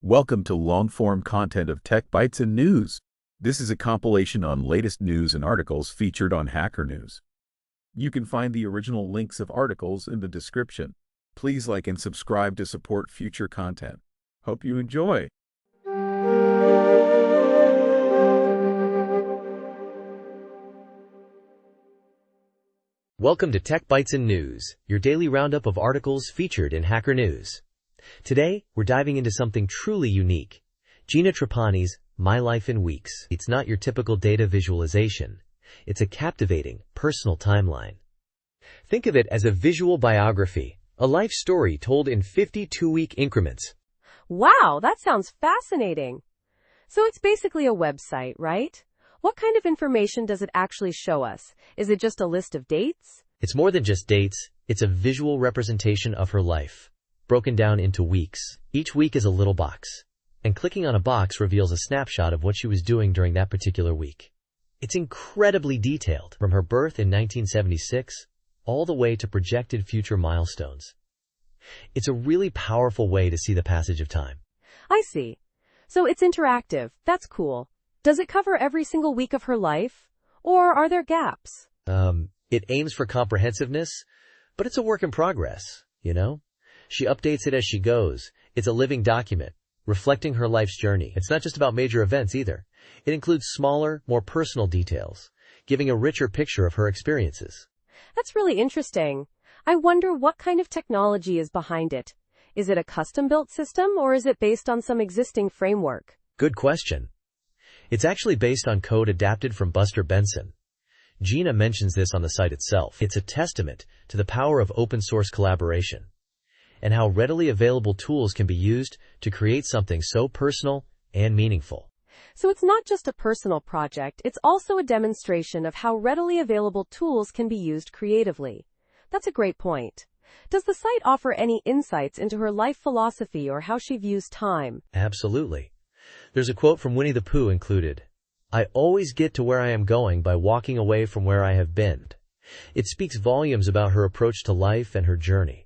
Welcome to long-form content of Tech Bytes and News. This is a compilation on latest news and articles featured on Hacker News. You can find the original links of articles in the description. Please like and subscribe to support future content. Hope you enjoy. Welcome to Tech Bytes and News, your daily roundup of articles featured in Hacker News. Today, we're diving into something truly unique. Gina Trapani's My Life in Weeks. It's not your typical data visualization. It's a captivating, personal timeline. Think of it as a visual biography, a life story told in 52-week increments. Wow, that sounds fascinating. So it's basically a website, right? What kind of information does it actually show us? Is it just a list of dates? It's more than just dates. It's a visual representation of her life, broken down into weeks. Each week is a little box, and clicking on a box reveals a snapshot of what she was doing during that particular week. It's incredibly detailed, from her birth in 1976 all the way to projected future milestones. It's a really powerful way to see the passage of time. I see. So it's interactive. That's cool. Does it cover every single week of her life? Or are there gaps? It aims for comprehensiveness, but it's a work in progress, you know? She updates it as she goes. It's a living document, reflecting her life's journey. It's not just about major events either. It includes smaller, more personal details, giving a richer picture of her experiences. That's really interesting. I wonder what kind of technology is behind it. Is it a custom-built system, or is it based on some existing framework? Good question. It's actually based on code adapted from Buster Benson. Gina mentions this on the site itself. It's a testament to the power of open-source collaboration and how readily available tools can be used to create something so personal and meaningful. So it's not just a personal project, it's also a demonstration of how readily available tools can be used creatively. That's a great point. Does the site offer any insights into her life philosophy or how she views time? Absolutely. There's a quote from Winnie the Pooh included. "I always get to where I am going by walking away from where I have been." It speaks volumes about her approach to life and her journey.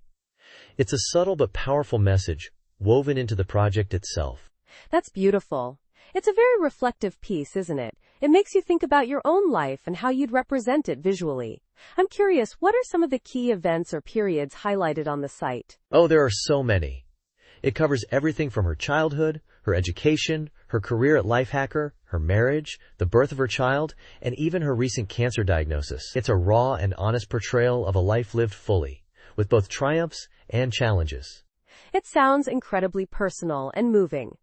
It's a subtle but powerful message woven into the project itself. That's beautiful. It's a very reflective piece, isn't it? It makes you think about your own life and how you'd represent it visually. I'm curious, what are some of the key events or periods highlighted on the site? Oh, there are so many. It covers everything from her childhood, her education, her career at Lifehacker, her marriage, the birth of her child, and even her recent cancer diagnosis. It's a raw and honest portrayal of a life lived fully, with both triumphs and challenges. It sounds incredibly personal and moving.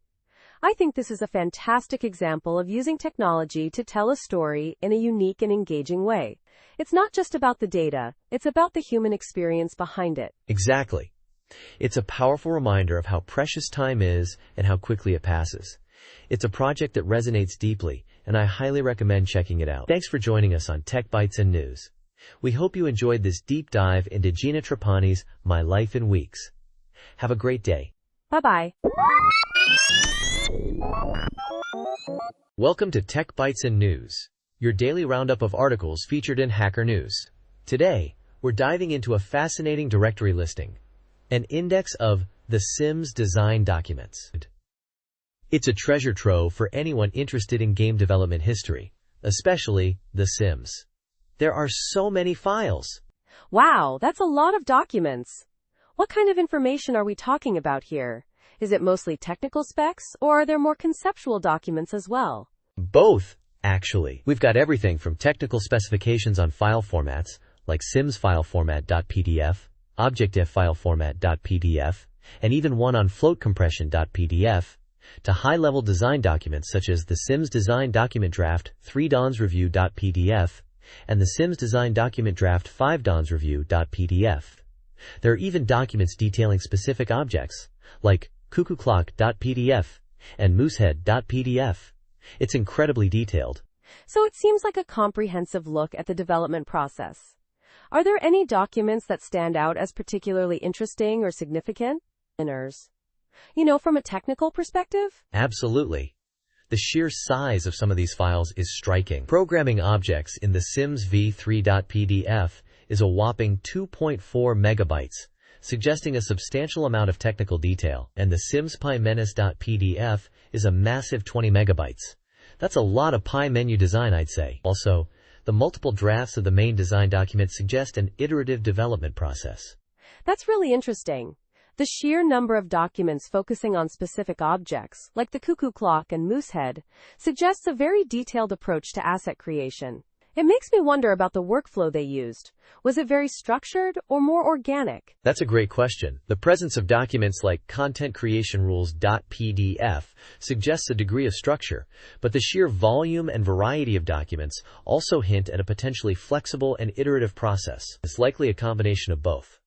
I think this is a fantastic example of using technology to tell a story in a unique and engaging way. It's not just about the data, it's about the human experience behind it. Exactly. It's a powerful reminder of how precious time is and how quickly it passes. It's a project that resonates deeply, and I highly recommend checking it out. Thanks for joining us on Tech Bytes and News. We hope you enjoyed this deep dive into Gina Trapani's My Life in Weeks. Have a great day. Bye-bye. Welcome to Tech Bytes and News, your daily roundup of articles featured in Hacker News. Today, we're diving into a fascinating directory listing, an index of The Sims design documents. It's a treasure trove for anyone interested in game development history, especially The Sims. There are so many files. Wow, that's a lot of documents. What kind of information are we talking about here? Is it mostly technical specs, or are there more conceptual documents as well? Both, actually. We've got everything from technical specifications on file formats, like Sims file format.pdf, Objective file format.pdf, and even one on float compression.pdf, to high-level design documents such as the Sims Design Document Draft 3 Dons Review.pdf and the Sims Design Document Draft 5 Dons Review.pdf. There are even documents detailing specific objects, like cuckoo-clock.pdf and moosehead.pdf. It's incredibly detailed. So it seems like a comprehensive look at the development process. Are there any documents that stand out as particularly interesting or significant? From a technical perspective? Absolutely. The sheer size of some of these files is striking. Programming objects in the Sims v3.pdf is a whopping 2.4 megabytes, suggesting a substantial amount of technical detail, and the Sims Pie Menace.pdf is a massive 20 megabytes. That's a lot of pie menu design, I'd say. Also, the multiple drafts of the main design document suggest an iterative development process. That's really interesting. The sheer number of documents focusing on specific objects, like the cuckoo clock and moose head, suggests a very detailed approach to asset creation. It makes me wonder about the workflow they used. Was it very structured or more organic? That's a great question. The presence of documents like Content Creation Rules.pdf suggests a degree of structure, but the sheer volume and variety of documents also hint at a potentially flexible and iterative process. It's likely a combination of both.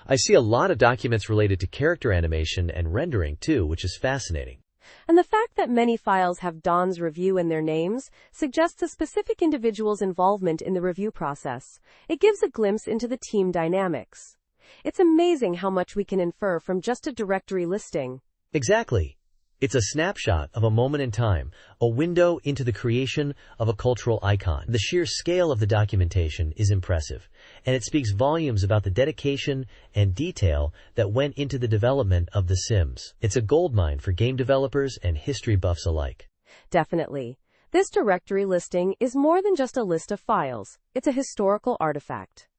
I see a lot of documents related to character animation and rendering too, which is fascinating. And the fact that many files have Don's review in their names suggests a specific individual's involvement in the review process. It gives a glimpse into the team dynamics. It's amazing how much we can infer from just a directory listing. Exactly. It's a snapshot of a moment in time, a window into the creation of a cultural icon. The sheer scale of the documentation is impressive, and it speaks volumes about the dedication and detail that went into the development of The Sims. It's a goldmine for game developers and history buffs alike. Definitely. This directory listing is more than just a list of files. It's a historical artifact.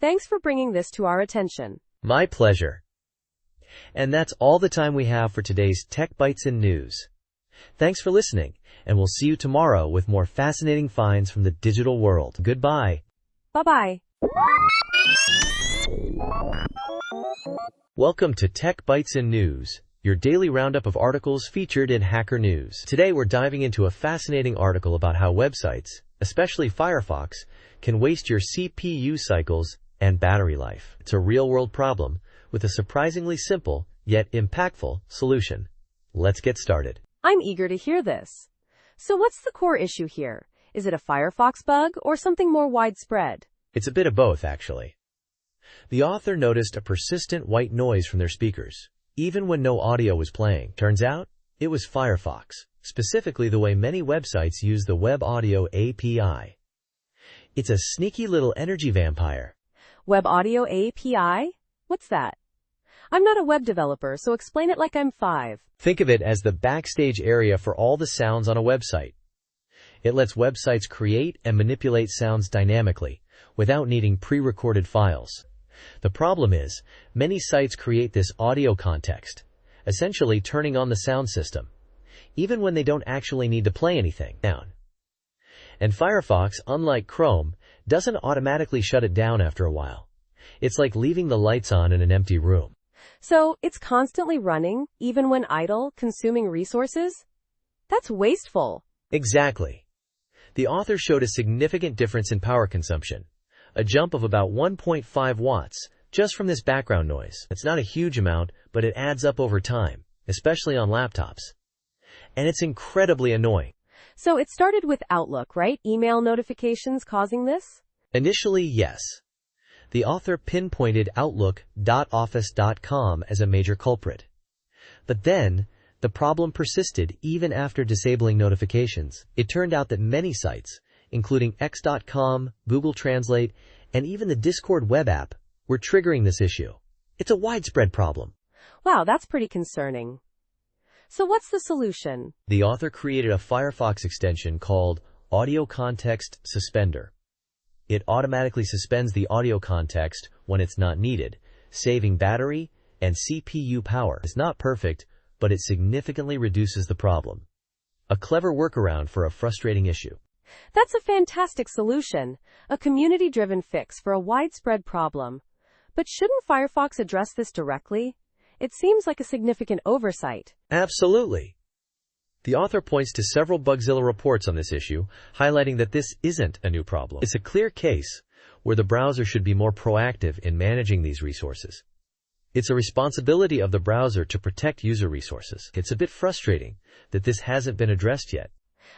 Thanks for bringing this to our attention. My pleasure. And that's all the time we have for today's Tech Bytes and News. Thanks for listening, and we'll see you tomorrow with more fascinating finds from the digital world. Goodbye. Bye-bye. Welcome to Tech Bytes and News, your daily roundup of articles featured in Hacker News. Today we're diving into a fascinating article about how websites, especially Firefox, can waste your CPU cycles and battery life. It's a real-world problem with a surprisingly simple, yet impactful, solution. Let's get started. I'm eager to hear this. So what's the core issue here? Is it a Firefox bug or something more widespread? It's a bit of both, actually. The author noticed a persistent white noise from their speakers, even when no audio was playing. Turns out, it was Firefox, specifically the way many websites use the Web Audio API. It's a sneaky little energy vampire. Web Audio API? What's that? I'm not a web developer, so explain it like I'm 5. Think of it as the backstage area for all the sounds on a website. It lets websites create and manipulate sounds dynamically, without needing pre-recorded files. The problem is, many sites create this audio context, essentially turning on the sound system, even when they don't actually need to play anything down. And Firefox, unlike Chrome, doesn't automatically shut it down after a while. It's like leaving the lights on in an empty room. So, it's constantly running, even when idle, consuming resources? That's wasteful. Exactly. The author showed a significant difference in power consumption, a jump of about 1.5 watts, just from this background noise. It's not a huge amount, but it adds up over time, especially on laptops. And it's incredibly annoying. So it started with Outlook, right? Email notifications causing this? Initially, yes. The author pinpointed Outlook.office.com as a major culprit. But then, the problem persisted even after disabling notifications. It turned out that many sites, including X.com, Google Translate, and even the Discord web app, were triggering this issue. It's a widespread problem. Wow, that's pretty concerning. So what's the solution? The author created a Firefox extension called Audio Context Suspender. It automatically suspends the audio context when it's not needed, saving battery and CPU power. It's not perfect, but it significantly reduces the problem. A clever workaround for a frustrating issue. That's a fantastic solution, a community-driven fix for a widespread problem. But shouldn't Firefox address this directly? It seems like a significant oversight. Absolutely. The author points to several Bugzilla reports on this issue, highlighting that this isn't a new problem. It's a clear case where the browser should be more proactive in managing these resources. It's a responsibility of the browser to protect user resources. It's a bit frustrating that this hasn't been addressed yet.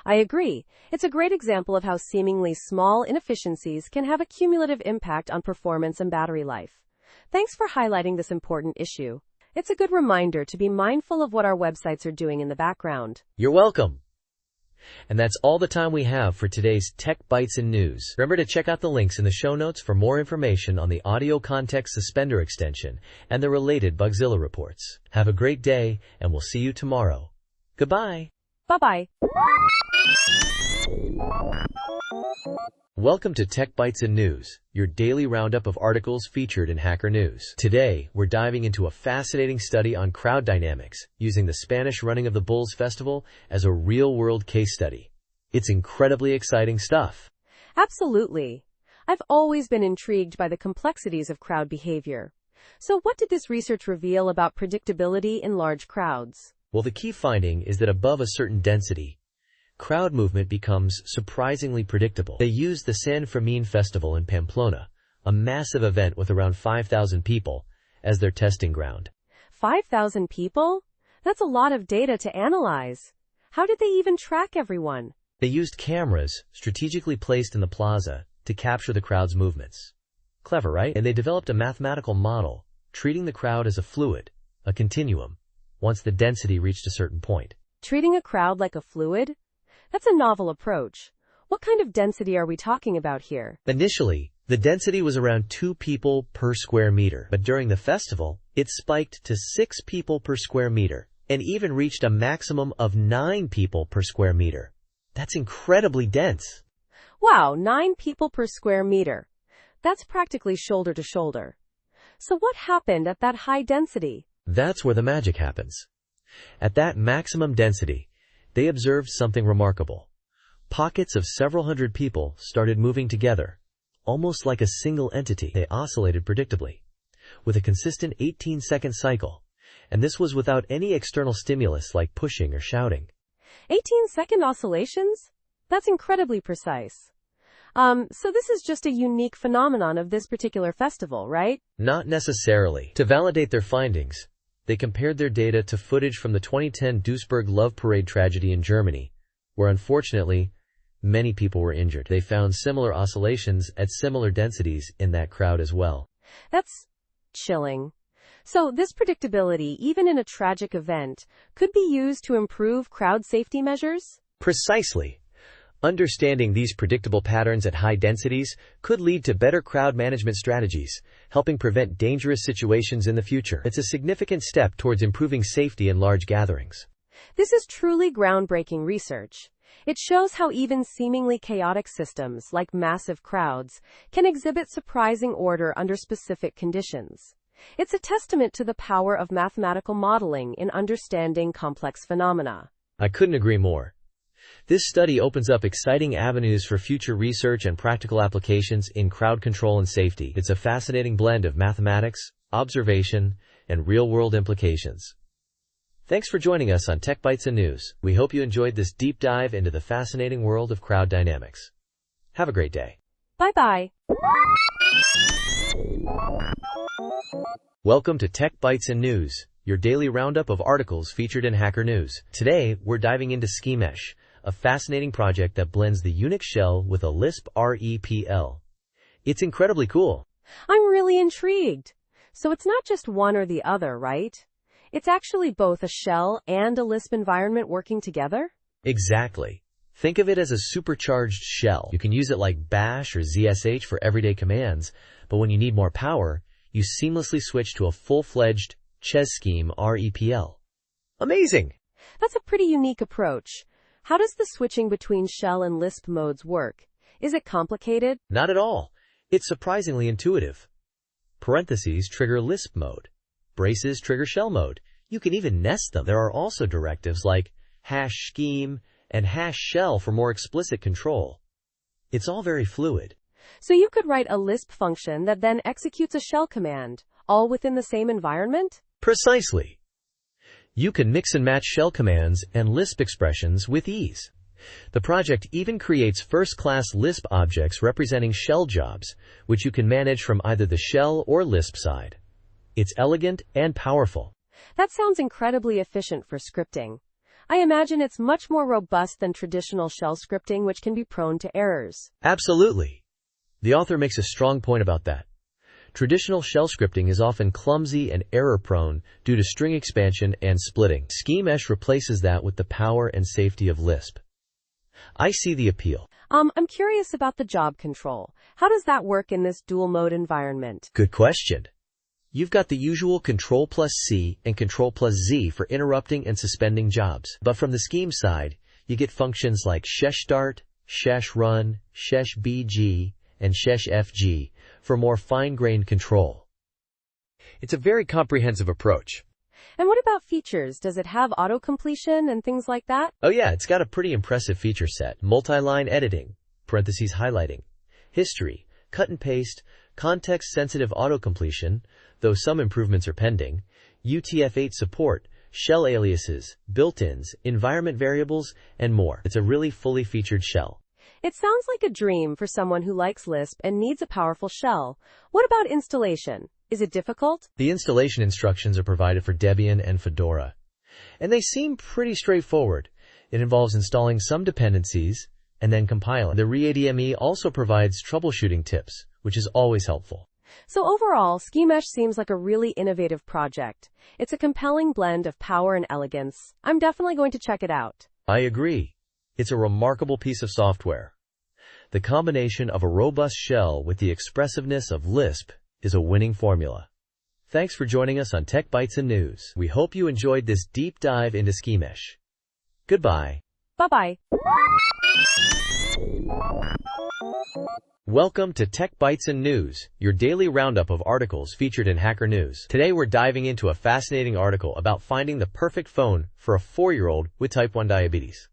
I agree. It's a great example of how seemingly small inefficiencies can have a cumulative impact on performance and battery life. Thanks for highlighting this important issue. It's a good reminder to be mindful of what our websites are doing in the background. You're welcome. And that's all the time we have for today's Tech Bytes and News. Remember to check out the links in the show notes for more information on the audio context suspender extension and the related Bugzilla reports. Have a great day, and we'll see you tomorrow. Goodbye. Bye-bye. Welcome to Tech Bytes and News, your daily roundup of articles featured in Hacker News. Today, we're diving into a fascinating study on crowd dynamics, using the Spanish running of the Bulls Festival as a real-world case study. It's incredibly exciting stuff. Absolutely. I've always been intrigued by the complexities of crowd behavior. So what did this research reveal about predictability in large crowds? Well, the key finding is that above a certain density, crowd movement becomes surprisingly predictable. They used the San Fermin Festival in Pamplona, a massive event with around 5,000 people, as their testing ground. 5,000 people? That's a lot of data to analyze. How did they even track everyone? They used cameras strategically placed in the plaza to capture the crowd's movements. Clever, right? And they developed a mathematical model, treating the crowd as a fluid, a continuum, once the density reached a certain point. Treating a crowd like a fluid? That's a novel approach. What kind of density are we talking about here? Initially, the density was around 2 people per square meter, but during the festival, it spiked to 6 people per square meter, and even reached a maximum of 9 people per square meter. That's incredibly dense. Wow, 9 people per square meter. That's practically shoulder to shoulder. So what happened at that high density? That's where the magic happens. At that maximum density, they observed something remarkable. Pockets of several hundred people started moving together, almost like a single entity. They oscillated predictably, with a consistent 18-second cycle, and this was without any external stimulus like pushing or shouting. 18-second oscillations? That's incredibly precise. So this is just a unique phenomenon of this particular festival, right? Not necessarily. To validate their findings, they compared their data to footage from the 2010 Duisburg Love Parade tragedy in Germany, where unfortunately, many people were injured. They found similar oscillations at similar densities in that crowd as well. That's chilling. So this predictability, even in a tragic event, could be used to improve crowd safety measures? Precisely. Understanding these predictable patterns at high densities could lead to better crowd management strategies, helping prevent dangerous situations in the future. It's a significant step towards improving safety in large gatherings. This is truly groundbreaking research. It shows how even seemingly chaotic systems, like massive crowds, can exhibit surprising order under specific conditions. It's a testament to the power of mathematical modeling in understanding complex phenomena. I couldn't agree more. This study opens up exciting avenues for future research and practical applications in crowd control and safety. It's a fascinating blend of mathematics, observation, and real-world implications. Thanks for joining us on Tech Bytes and News. We hope you enjoyed this deep dive into the fascinating world of crowd dynamics. Have a great day. Bye-bye. Welcome to Tech Bytes and News, your daily roundup of articles featured in Hacker News. Today, we're diving into SkiMesh, a fascinating project that blends the Unix shell with a Lisp REPL. It's incredibly cool. I'm really intrigued. So it's not just one or the other, right? It's actually both a shell and a Lisp environment working together? Exactly. Think of it as a supercharged shell. You can use it like bash or ZSH for everyday commands, but when you need more power, you seamlessly switch to a full-fledged Ches scheme REPL. Amazing! That's a pretty unique approach. How does the switching between shell and Lisp modes work? Is it complicated? Not at all. It's surprisingly intuitive. Parentheses trigger Lisp mode. Braces trigger shell mode. You can even nest them. There are also directives like #scheme and #shell for more explicit control. It's all very fluid. So you could write a Lisp function that then executes a shell command, all within the same environment? Precisely. You can mix and match shell commands and Lisp expressions with ease. The project even creates first-class Lisp objects representing shell jobs, which you can manage from either the shell or Lisp side. It's elegant and powerful. That sounds incredibly efficient for scripting. I imagine it's much more robust than traditional shell scripting, which can be prone to errors. Absolutely. The author makes a strong point about that. Traditional shell scripting is often clumsy and error-prone due to string expansion and splitting. SkiMesh replaces that with the power and safety of Lisp. I see the appeal. I'm curious about the job control. How does that work in this dual mode environment? Good question. You've got the usual Control plus C and Control plus Z for interrupting and suspending jobs. But from the scheme side, you get functions like shesh start, shesh run, shesh BG, and shesh FG for more fine-grained control. It's a very comprehensive approach. And what about features? Does it have auto-completion and things like that? Oh yeah, it's got a pretty impressive feature set. Multi-line editing, parentheses highlighting, history, cut and paste, context-sensitive auto-completion, though some improvements are pending, UTF-8 support, shell aliases, built-ins, environment variables, and more. It's a really fully featured shell. It sounds like a dream for someone who likes Lisp and needs a powerful shell. What about installation? Is it difficult? The installation instructions are provided for Debian and Fedora, and they seem pretty straightforward. It involves installing some dependencies and then compiling. The readme also provides troubleshooting tips, which is always helpful. So overall, SkiMesh seems like a really innovative project. It's a compelling blend of power and elegance. I'm definitely going to check it out. I agree. It's a remarkable piece of software. The combination of a robust shell with the expressiveness of Lisp is a winning formula. Thanks for joining us on Tech Bytes and News. We hope you enjoyed this deep dive into SkiMesh. Goodbye. Bye-bye. Welcome to Tech Bytes and News, your daily roundup of articles featured in Hacker News. Today we're diving into a fascinating article about finding the perfect phone for a 4-year-old with type 1 diabetes.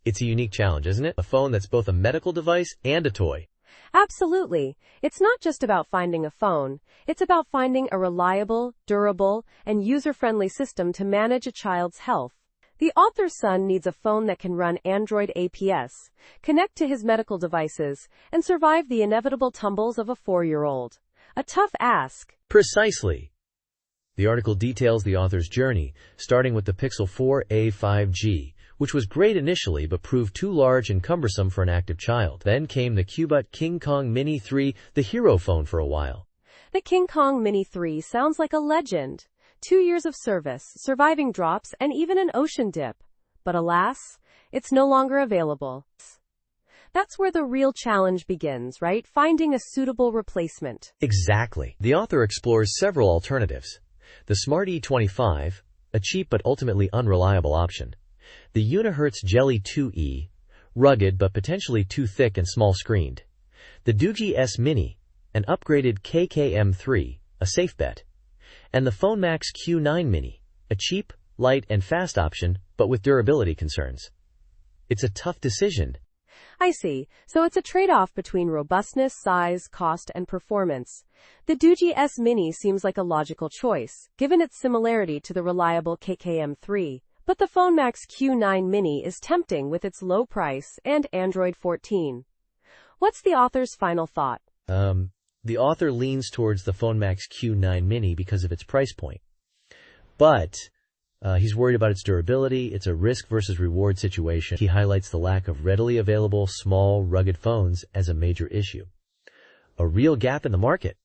It's a unique challenge, isn't it? A phone that's both a medical device and a toy. Absolutely. It's not just about finding a phone. It's about finding a reliable, durable, and user-friendly system to manage a child's health. The author's son needs a phone that can run Android APS, connect to his medical devices, and survive the inevitable tumbles of a 4-year-old. A tough ask. Precisely. The article details the author's journey, starting with the Pixel 4a 5G, which was great initially but proved too large and cumbersome for an active child. Then came the Cubot King Kong Mini 3, the hero phone for a while. The King Kong Mini 3 sounds like a legend. 2 years of service, surviving drops, and even an ocean dip. But alas, it's no longer available. That's where the real challenge begins, right? Finding a suitable replacement. Exactly. The author explores several alternatives. The Smart E25, a cheap but ultimately unreliable option. The Unihertz Jelly 2E, rugged but potentially too thick and small-screened. The Doogee S Mini, an upgraded KKM3, a safe bet. And the PhoneMax Q9 Mini, a cheap, light, and fast option, but with durability concerns. It's a tough decision. I see. So it's a trade-off between robustness, size, cost, and performance. The Doogee S Mini seems like a logical choice, given its similarity to the reliable KKM3. But the PhoneMax Q9 Mini is tempting with its low price and Android 14. What's the author's final thought? The author leans towards the PhoneMax Q9 Mini because of its price point. But he's worried about its durability. It's a risk versus reward situation. He highlights the lack of readily available, small, rugged phones as a major issue. A real gap in the market.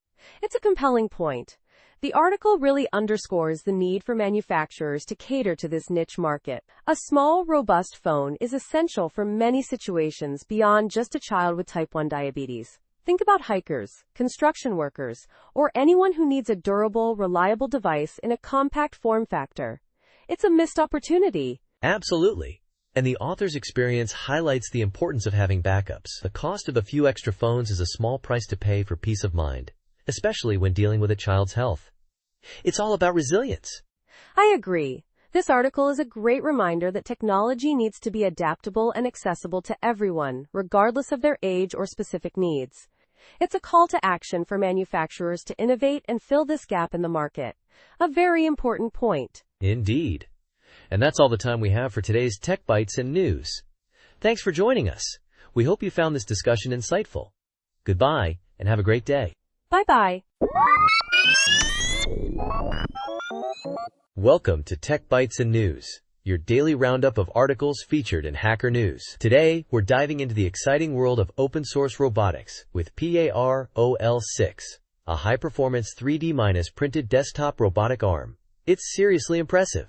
It's a compelling point. The article really underscores the need for manufacturers to cater to this niche market. A small, robust phone is essential for many situations beyond just a child with type 1 diabetes. Think about hikers, construction workers, or anyone who needs a durable, reliable device in a compact form factor. It's a missed opportunity. Absolutely. And the author's experience highlights the importance of having backups. The cost of a few extra phones is a small price to pay for peace of mind, especially when dealing with a child's health. It's all about resilience. I agree. This article is a great reminder that technology needs to be adaptable and accessible to everyone, regardless of their age or specific needs. It's a call to action for manufacturers to innovate and fill this gap in the market. A very important point. Indeed. And that's all the time we have for today's Tech Bytes and News. Thanks for joining us. We hope you found this discussion insightful. Goodbye, and have a great day. Bye-bye. Welcome to Tech Bytes and News, your daily roundup of articles featured in Hacker News. Today, we're diving into the exciting world of open-source robotics with PAROL6, a high-performance 3D- printed desktop robotic arm. It's seriously impressive.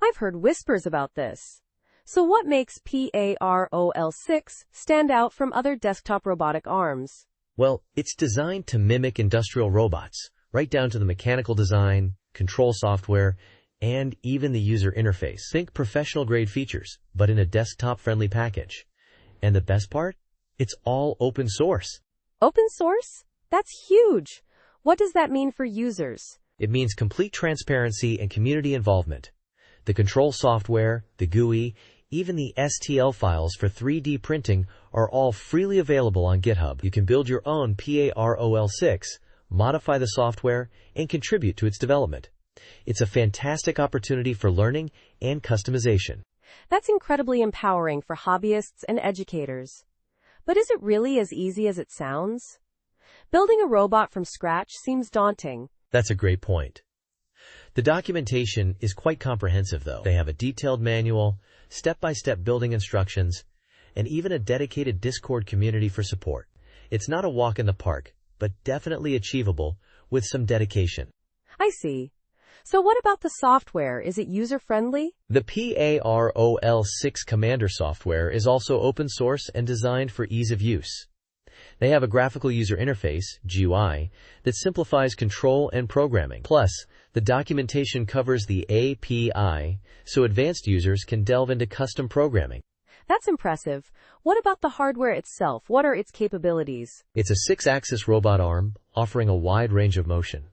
I've heard whispers about this. So what makes PAROL6 stand out from other desktop robotic arms? Well, it's designed to mimic industrial robots, right down to the mechanical design, control software, and even the user interface. Think professional-grade features, but in a desktop-friendly package. And the best part? It's all open source. Open source? That's huge. What does that mean for users? It means complete transparency and community involvement. The control software, the GUI, even the STL files for 3D printing are all freely available on GitHub. You can build your own PAROL6, modify the software, and contribute to its development. It's a fantastic opportunity for learning and customization. That's incredibly empowering for hobbyists and educators. But is it really as easy as it sounds? Building a robot from scratch seems daunting. That's a great point. The documentation is quite comprehensive, though. They have a detailed manual, step-by-step building instructions, and even a dedicated Discord community for support. It's not a walk in the park, but definitely achievable with some dedication. I see. So what about the software? Is it user-friendly? The PAROL6 Commander software is also open source and designed for ease of use. They have a graphical user interface, GUI, that simplifies control and programming. Plus, the documentation covers the API, so advanced users can delve into custom programming. That's impressive. What about the hardware itself? What are its capabilities? It's a 6-axis robot arm, offering a wide range of motion.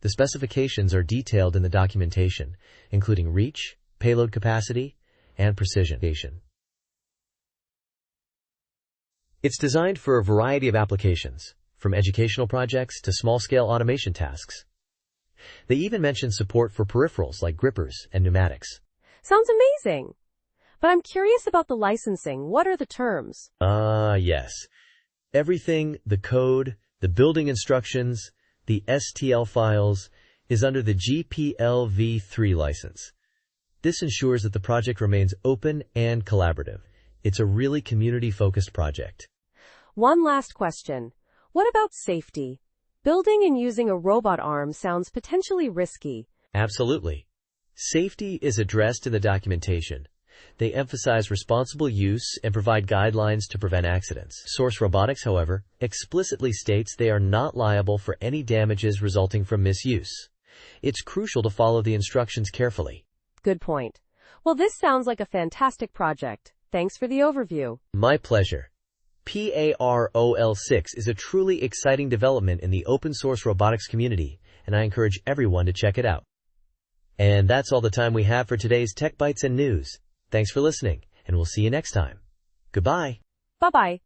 The specifications are detailed in the documentation, including reach, payload capacity, and precision. It's designed for a variety of applications, from educational projects to small-scale automation tasks. They even mention support for peripherals like grippers and pneumatics. Sounds amazing. But I'm curious about the licensing. What are the terms? Yes. Everything, the code, the building instructions, the STL files, is under the GPL v3 license. This ensures that the project remains open and collaborative. It's a really community-focused project. One last question. What about safety? Building and using a robot arm sounds potentially risky. Absolutely. Safety is addressed in the documentation. They emphasize responsible use and provide guidelines to prevent accidents. Source Robotics, however, explicitly states they are not liable for any damages resulting from misuse. It's crucial to follow the instructions carefully. Good point. Well, this sounds like a fantastic project. Thanks for the overview. My pleasure. PAROL6 is a truly exciting development in the open source robotics community, and I encourage everyone to check it out. And that's all the time we have for today's Tech Bytes and News. Thanks for listening, and we'll see you next time. Goodbye. Bye-bye.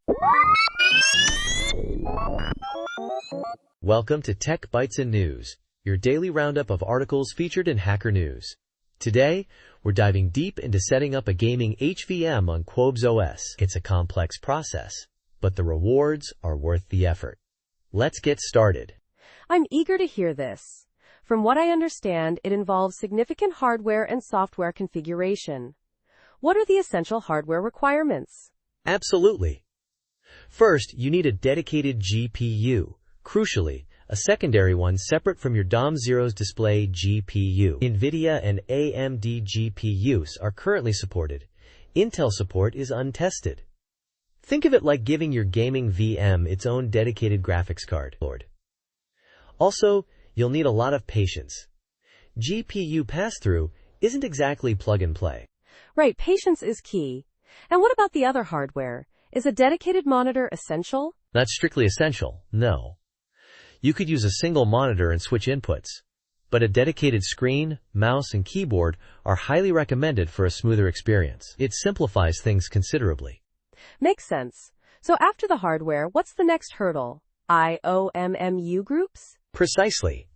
Welcome to Tech Bytes and News, your daily roundup of articles featured in Hacker News. Today, we're diving deep into setting up a gaming HVM on Quobes OS. It's a complex process, but the rewards are worth the effort. Let's get started. I'm eager to hear this. From what I understand, it involves significant hardware and software configuration. What are the essential hardware requirements? Absolutely. First, you need a dedicated GPU. Crucially, a secondary one separate from your DOM0's display GPU. NVIDIA and AMD GPUs are currently supported. Intel support is untested. Think of it like giving your gaming VM its own dedicated graphics card. Also, you'll need a lot of patience. GPU pass-through isn't exactly plug-and-play. Right, patience is key. And what about the other hardware? Is a dedicated monitor essential? Not strictly essential, no. You could use a single monitor and switch inputs, but a dedicated screen, mouse, and keyboard are highly recommended for a smoother experience. It simplifies things considerably. Makes sense. So after the hardware, what's the next hurdle? IOMMU groups? Precisely.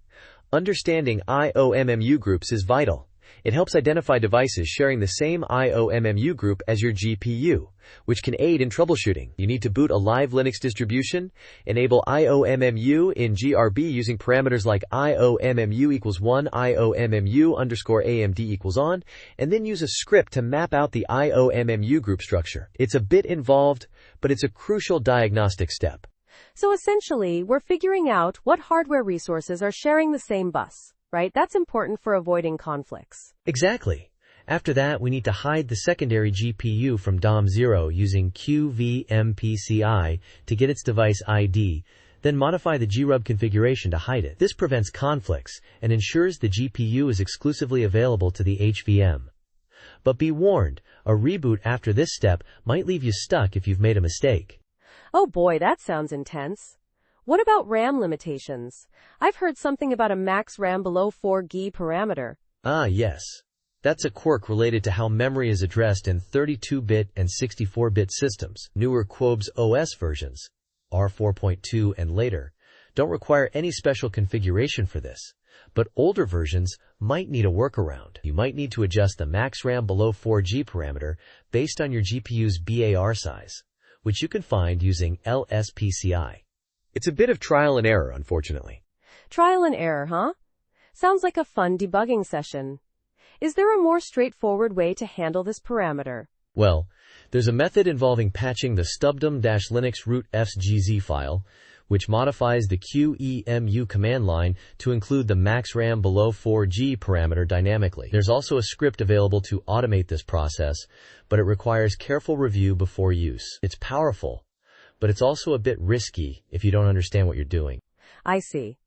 Understanding IOMMU groups is vital. It helps identify devices sharing the same IOMMU group as your GPU, which can aid in troubleshooting. You need to boot a live Linux distribution, enable IOMMU in GRB using parameters like IOMMU equals 1, IOMMU underscore AMD equals on, and then use a script to map out the IOMMU group structure. It's a bit involved, but it's a crucial diagnostic step. So essentially, we're figuring out what hardware resources are sharing the same bus. Right? That's important for avoiding conflicts. Exactly. After that, we need to hide the secondary GPU from DOM0 using QVMPCI to get its device ID, then modify the grub configuration to hide it. This prevents conflicts and ensures the GPU is exclusively available to the HVM. But be warned, a reboot after this step might leave you stuck if you've made a mistake. Oh boy, that sounds intense. What about RAM limitations? I've heard something about a max RAM below 4 GB parameter. Ah, yes. That's a quirk related to how memory is addressed in 32-bit and 64-bit systems. Newer Quobes OS versions, R4.2 and later, don't require any special configuration for this, but older versions might need a workaround. You might need to adjust the max RAM below 4G parameter based on your GPU's BAR size, which you can find using LSPCI. It's a bit of trial and error, unfortunately. Trial and error, huh? Sounds like a fun debugging session. Is there a more straightforward way to handle this parameter? Well, there's a method involving patching the stubdom-linux root fsgz file, which modifies the QEMU command line to include the max RAM below 4G parameter dynamically. There's also a script available to automate this process, but it requires careful review before use. It's powerful, but it's also a bit risky if you don't understand what you're doing. I see.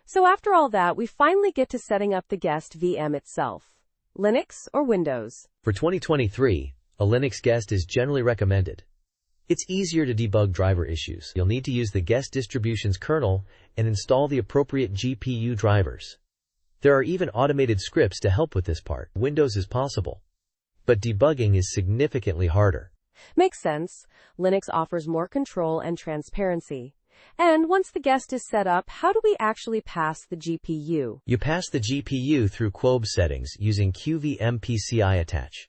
So after all that, we finally get to setting up the guest VM itself. Linux or Windows? For 2023, a Linux guest is generally recommended. It's easier to debug driver issues. You'll need to use the guest distribution's kernel and install the appropriate GPU drivers. There are even automated scripts to help with this part. Windows is possible, but debugging is significantly harder. Makes sense. Linux offers more control and transparency. And once the guest is set up, how do we actually pass the GPU? You pass the GPU through Quobe settings using QVMPCI attach.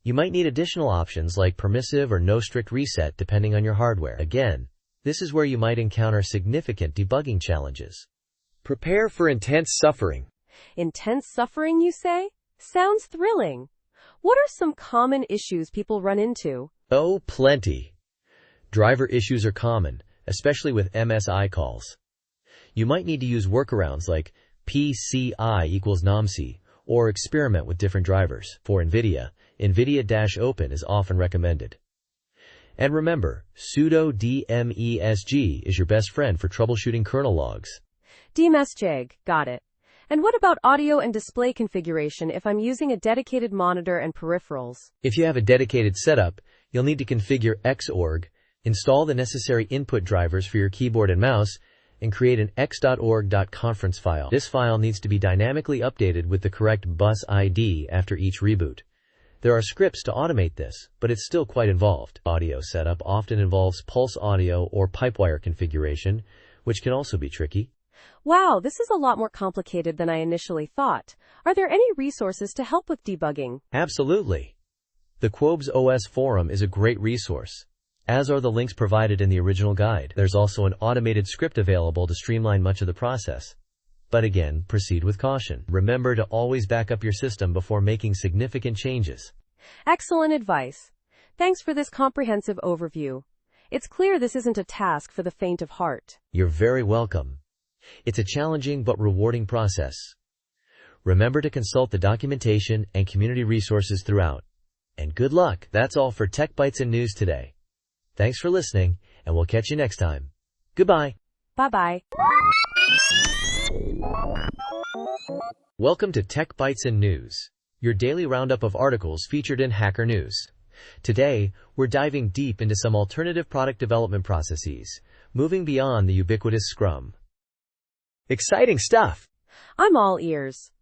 You might need additional options like permissive or no strict reset depending on your hardware. Again, this is where you might encounter significant debugging challenges. Prepare for intense suffering. Intense suffering, you say? Sounds thrilling. What are some common issues people run into? Oh, plenty. Driver issues are common, especially with MSI calls. You might need to use workarounds like PCI equals NOMC or experiment with different drivers. For NVIDIA, NVIDIA-Open is often recommended. And remember, sudo dmesg is your best friend for troubleshooting kernel logs. dmesg, got it. And what about audio and display configuration if I'm using a dedicated monitor and peripherals? If you have a dedicated setup, you'll need to configure Xorg, install the necessary input drivers for your keyboard and mouse, and create an x.org.conference file. This file needs to be dynamically updated with the correct bus ID after each reboot. There are scripts to automate this, but it's still quite involved. Audio setup often involves pulse audio or pipewire configuration, which can also be tricky. Wow, this is a lot more complicated than I initially thought. Are there any resources to help with debugging? Absolutely. The Quobes OS forum is a great resource, as are the links provided in the original guide. There's also an automated script available to streamline much of the process. But again, proceed with caution. Remember to always back up your system before making significant changes. Excellent advice. Thanks for this comprehensive overview. It's clear this isn't a task for the faint of heart. You're very welcome. It's a challenging but rewarding process. Remember to consult the documentation and community resources throughout. And good luck. That's all for Tech Bytes and News today. Thanks for listening, and we'll catch you next time. Goodbye. Bye-bye. Welcome to Tech Bytes and News, your daily roundup of articles featured in Hacker News. Today, we're diving deep into some alternative product development processes, moving beyond the ubiquitous Scrum. Exciting stuff! I'm all ears.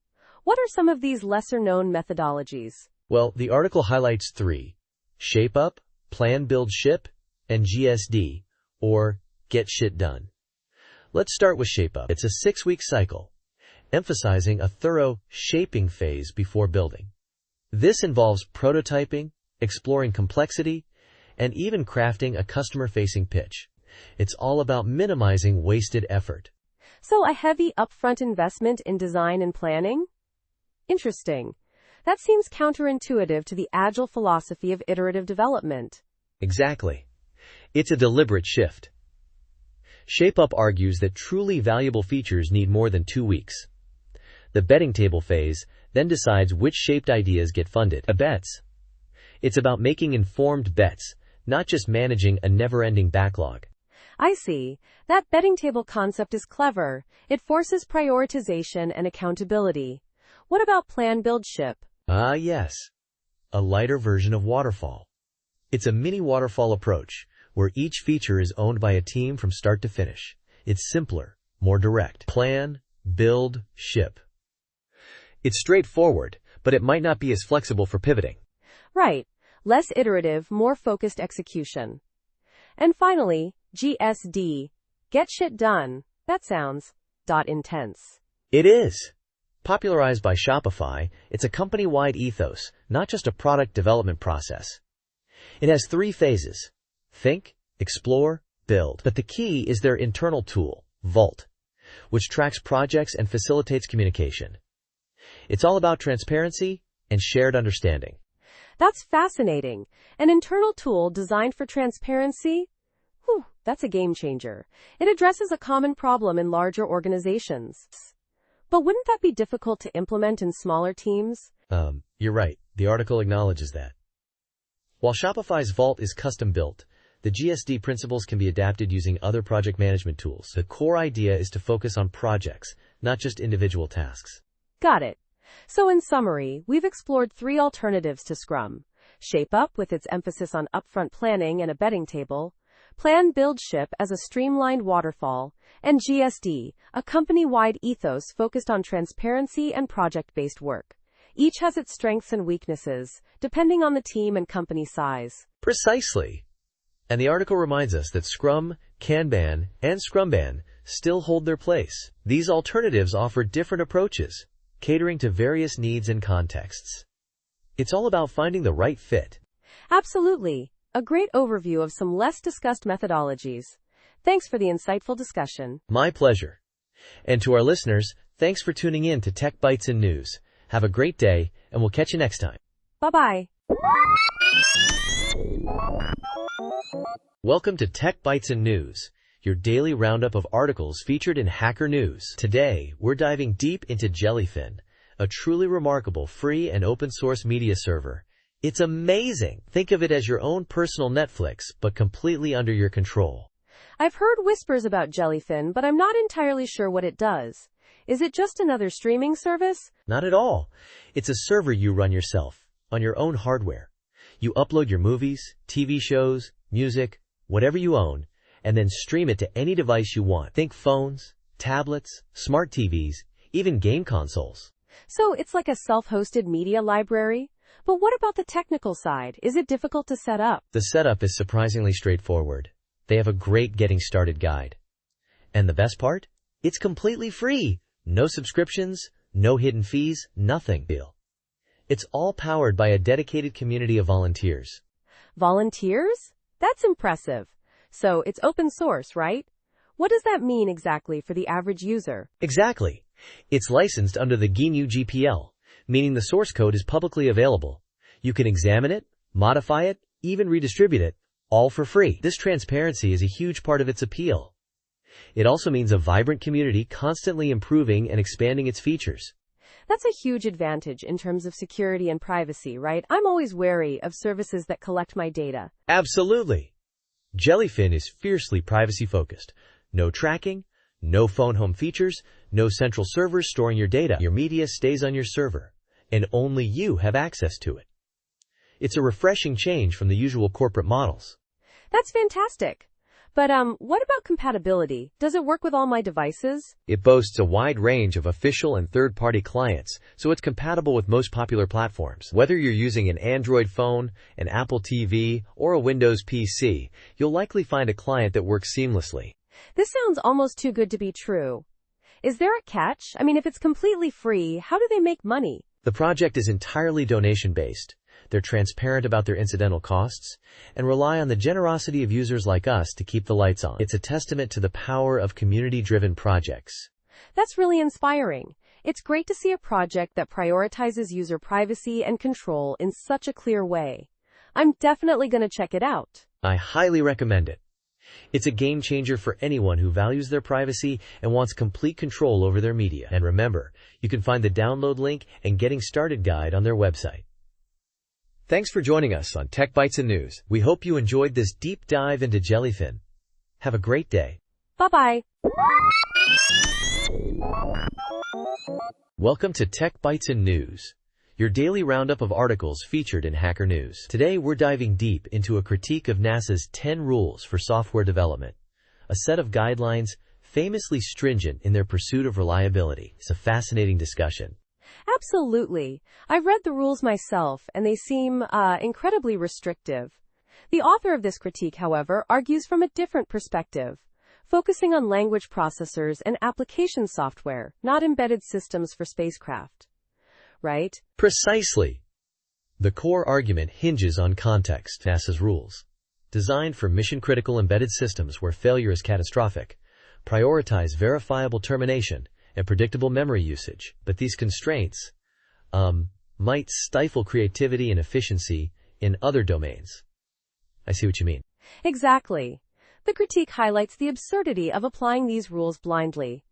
What are some of these lesser-known methodologies? Well, the article highlights 3: Shape Up, Plan, Build, Ship, and GSD, or Get Shit Done. Let's start with Shape Up. It's a 6-week cycle, emphasizing a thorough shaping phase before building. This involves prototyping, exploring complexity, and even crafting a customer-facing pitch. It's all about minimizing wasted effort. So a heavy upfront investment in design and planning? Interesting. That seems counterintuitive to the agile philosophy of iterative development. Exactly. It's a deliberate shift. Shape Up argues that truly valuable features need more than 2 weeks. The betting table phase, then decides which shaped ideas get funded. Bets. It's about making informed bets, not just managing a never-ending backlog. I see. That betting table concept is clever. It forces prioritization and accountability. What about plan, build, ship? Ah, yes. A lighter version of waterfall. It's a mini waterfall approach, where each feature is owned by a team from start to finish. It's simpler, more direct. Plan, build, ship. It's straightforward, but it might not be as flexible for pivoting. Right. Less iterative, more focused execution. And finally, GSD. Get shit done. That sounds intense. It is. Popularized by Shopify, it's a company-wide ethos, not just a product development process. It has 3 phases: think, explore, build. But the key is their internal tool, Vault, which tracks projects and facilitates communication. It's all about transparency and shared understanding. That's fascinating. An internal tool designed for transparency? Whew, that's a game changer. It addresses a common problem in larger organizations. But wouldn't that be difficult to implement in smaller teams? You're right. The article acknowledges that. While Shopify's Vault is custom-built, the GSD principles can be adapted using other project management tools. The core idea is to focus on projects, not just individual tasks. Got it. So in summary, we've explored 3 alternatives to Scrum. Shape Up with its emphasis on upfront planning and a betting table, Plan, Build, Ship as a streamlined waterfall, and GSD, a company-wide ethos focused on transparency and project-based work. Each has its strengths and weaknesses, depending on the team and company size. Precisely. And the article reminds us that Scrum, Kanban, and Scrumban still hold their place. These alternatives offer different approaches, catering to various needs and contexts. It's all about finding the right fit. Absolutely. A great overview of some less discussed methodologies. Thanks for the insightful discussion. My pleasure. And to our listeners, thanks for tuning in to Tech Bytes and News. Have a great day, and we'll catch you next time. Bye-bye. Welcome to Tech Bytes and News, your daily roundup of articles featured in Hacker News. Today, we're diving deep into Jellyfin, a truly remarkable free and open-source media server. It's amazing! Think of it as your own personal Netflix, but completely under your control. I've heard whispers about Jellyfin, but I'm not entirely sure what it does. Is it just another streaming service? Not at all. It's a server you run yourself, on your own hardware. You upload your movies, TV shows, music, whatever you own, and then stream it to any device you want. Think phones, tablets, smart TVs, even game consoles. So it's like a self-hosted media library? But what about the technical side? Is it difficult to set up? The setup is surprisingly straightforward. They have a great getting started guide. And the best part? It's completely free. No subscriptions, no hidden fees, nothing. It's all powered by a dedicated community of volunteers. Volunteers? That's impressive. So it's open source, right? What does that mean exactly for the average user? Exactly. It's licensed under the GNU GPL, meaning the source code is publicly available. You can examine it, modify it, even redistribute it, all for free. This transparency is a huge part of its appeal. It also means a vibrant community constantly improving and expanding its features. That's a huge advantage in terms of security and privacy, right? I'm always wary of services that collect my data. Absolutely. Jellyfin is fiercely privacy-focused. No tracking, no phone home features, no central servers storing your data. Your media stays on your server, and only you have access to it. It's a refreshing change from the usual corporate models. That's fantastic. But what about compatibility? Does it work with all my devices? It boasts a wide range of official and third-party clients, so it's compatible with most popular platforms. Whether you're using an Android phone, an Apple TV, or a Windows PC, you'll likely find a client that works seamlessly. This sounds almost too good to be true. Is there a catch? I mean, if it's completely free, how do they make money? The project is entirely donation-based. They're transparent about their incidental costs and rely on the generosity of users like us to keep the lights on. It's a testament to the power of community-driven projects. That's really inspiring. It's great to see a project that prioritizes user privacy and control in such a clear way. I'm definitely going to check it out. I highly recommend it. It's a game changer for anyone who values their privacy and wants complete control over their media. And remember, you can find the download link and getting started guide on their website. Thanks for joining us on Tech Bytes and News. We hope you enjoyed this deep dive into jellyfin. Have a great day. Bye-bye. Welcome to Tech Bytes and News, your daily roundup of articles featured in Hacker News. Today, we're diving deep into a critique of NASA's 10 rules for software development, a set of guidelines famously stringent in their pursuit of reliability. It's a fascinating discussion. Absolutely. I've read the rules myself, and they seem incredibly restrictive. The author of this critique, however, argues from a different perspective, focusing on language processors and application software, not embedded systems for spacecraft. Right? Precisely. The core argument hinges on context. NASA's rules, designed for mission-critical embedded systems where failure is catastrophic, prioritize verifiable termination and predictable memory usage. But these constraints might stifle creativity and efficiency in other domains. I see what you mean. Exactly. The critique highlights the absurdity of applying these rules blindly.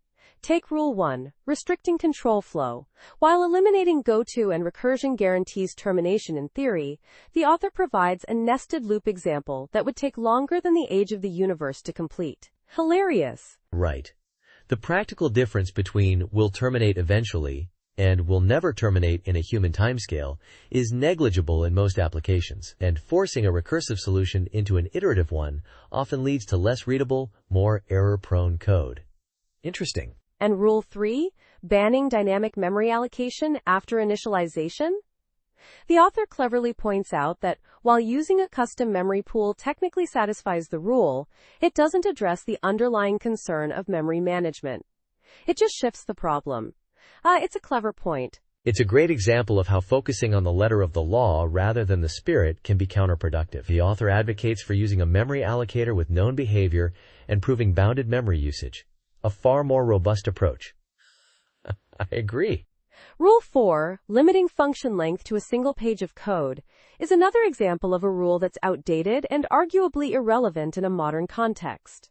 Take Rule 1, restricting control flow. While eliminating goto and recursion guarantees termination in theory, the author provides a nested loop example that would take longer than the age of the universe to complete. Hilarious. Right. The practical difference between will terminate eventually and will never terminate in a human timescale is negligible in most applications, and forcing a recursive solution into an iterative one often leads to less readable, more error-prone code. Interesting. And Rule 3, banning dynamic memory allocation after initialization? The author cleverly points out that while using a custom memory pool technically satisfies the rule, it doesn't address the underlying concern of memory management. It just shifts the problem. It's a clever point. It's a great example of how focusing on the letter of the law rather than the spirit can be counterproductive. The author advocates for using a memory allocator with known behavior and proving bounded memory usage, a far more robust approach. I agree. Rule 4, limiting function length to a single page of code, is another example of a rule that's outdated and arguably irrelevant in a modern context.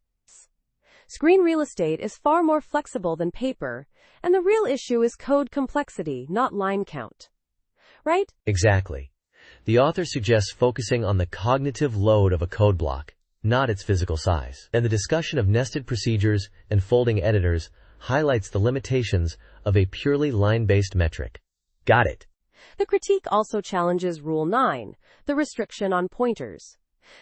Screen real estate is far more flexible than paper, and the real issue is code complexity, not line count. Right? Exactly. The author suggests focusing on the cognitive load of a code block, not its physical size. And the discussion of nested procedures and folding editors highlights the limitations of a purely line-based metric. Got it. The critique also challenges Rule 9, the restriction on pointers.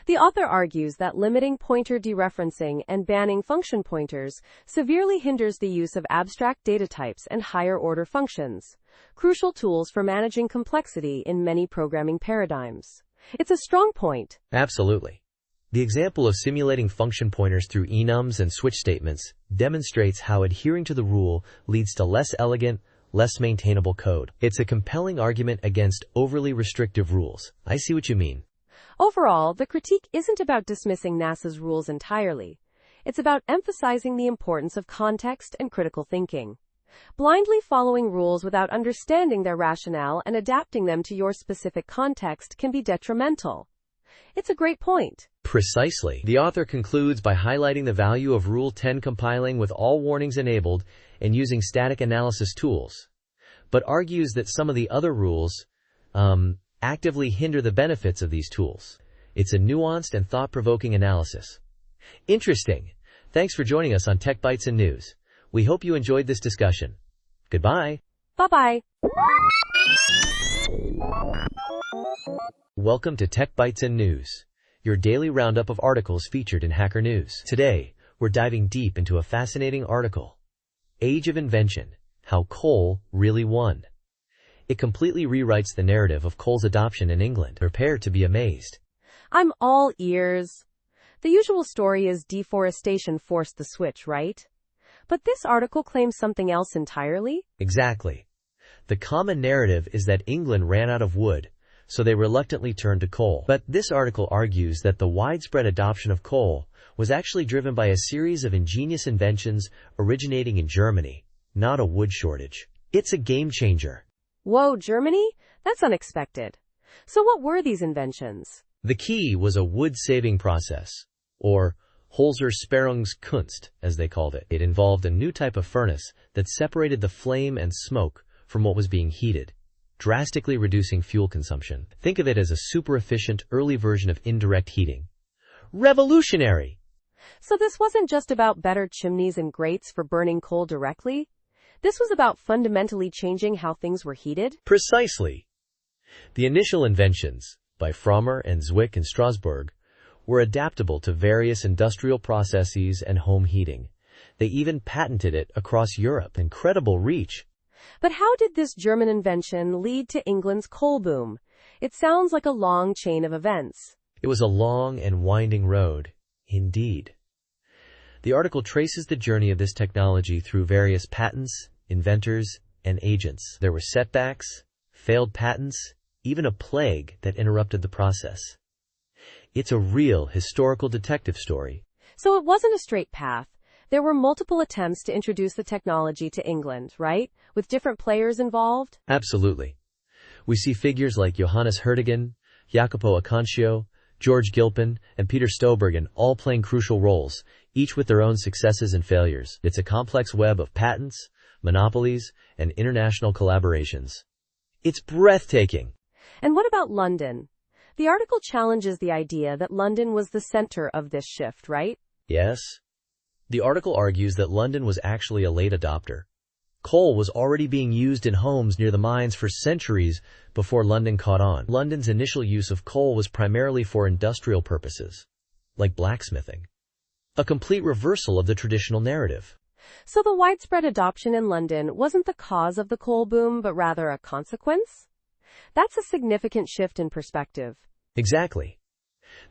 The author argues that limiting pointer dereferencing and banning function pointers severely hinders the use of abstract data types and higher-order functions, crucial tools for managing complexity in many programming paradigms. It's a strong point. Absolutely. The example of simulating function pointers through enums and switch statements demonstrates how adhering to the rule leads to less elegant, less maintainable code. It's a compelling argument against overly restrictive rules. I see what you mean. Overall, the critique isn't about dismissing NASA's rules entirely. It's about emphasizing the importance of context and critical thinking. Blindly following rules without understanding their rationale and adapting them to your specific context can be detrimental. It's a great point. Precisely. The author concludes by highlighting the value of Rule 10 compiling with all warnings enabled and using static analysis tools, but argues that some of the other rules actively hinder the benefits of these tools. It's a nuanced and thought-provoking analysis. Interesting. Thanks for joining us on Tech Bytes and News. We hope you enjoyed this discussion. Goodbye. Bye-bye. Welcome to Tech Bytes and News, your daily roundup of articles featured in Hacker News. Today, we're diving deep into a fascinating article, Age of Invention, How Coal Really Won. It completely rewrites the narrative of coal's adoption in England. Prepare to be amazed. I'm all ears. The usual story is deforestation forced the switch, right? But this article claims something else entirely? Exactly. The common narrative is that England ran out of wood, so they reluctantly turned to coal. But this article argues that the widespread adoption of coal was actually driven by a series of ingenious inventions originating in Germany, not a wood shortage. It's a game changer. Whoa, Germany? That's unexpected. So what were these inventions? The key was a wood-saving process, or Holzer-Spannungskunst, as they called it. It involved a new type of furnace that separated the flame and smoke from what was being heated, drastically reducing fuel consumption. Think of it as a super-efficient early version of indirect heating. Revolutionary! So this wasn't just about better chimneys and grates for burning coal directly. This was about fundamentally changing how things were heated? Precisely. The initial inventions, by Frommer and Zwick in Strasbourg, were adaptable to various industrial processes and home heating. They even patented it across Europe. Incredible reach. But how did this German invention lead to England's coal boom? It sounds like a long chain of events. It was a long and winding road, indeed. The article traces the journey of this technology through various patents, inventors, and agents. There were setbacks, failed patents, even a plague that interrupted the process. It's a real historical detective story. So it wasn't a straight path. There were multiple attempts to introduce the technology to England, right? With different players involved? Absolutely. We see figures like Johannes Hertigen, Jacopo Aconcio, George Gilpin, and Peter Stowbergen all playing crucial roles, each with their own successes and failures. It's a complex web of patents, monopolies, and international collaborations. It's breathtaking. And what about London? The article challenges the idea that London was the center of this shift, right? Yes. The article argues that London was actually a late adopter. Coal was already being used in homes near the mines for centuries before London caught on. London's initial use of coal was primarily for industrial purposes, like blacksmithing. A complete reversal of the traditional narrative. So the widespread adoption in London wasn't the cause of the coal boom, but rather a consequence? That's a significant shift in perspective. Exactly.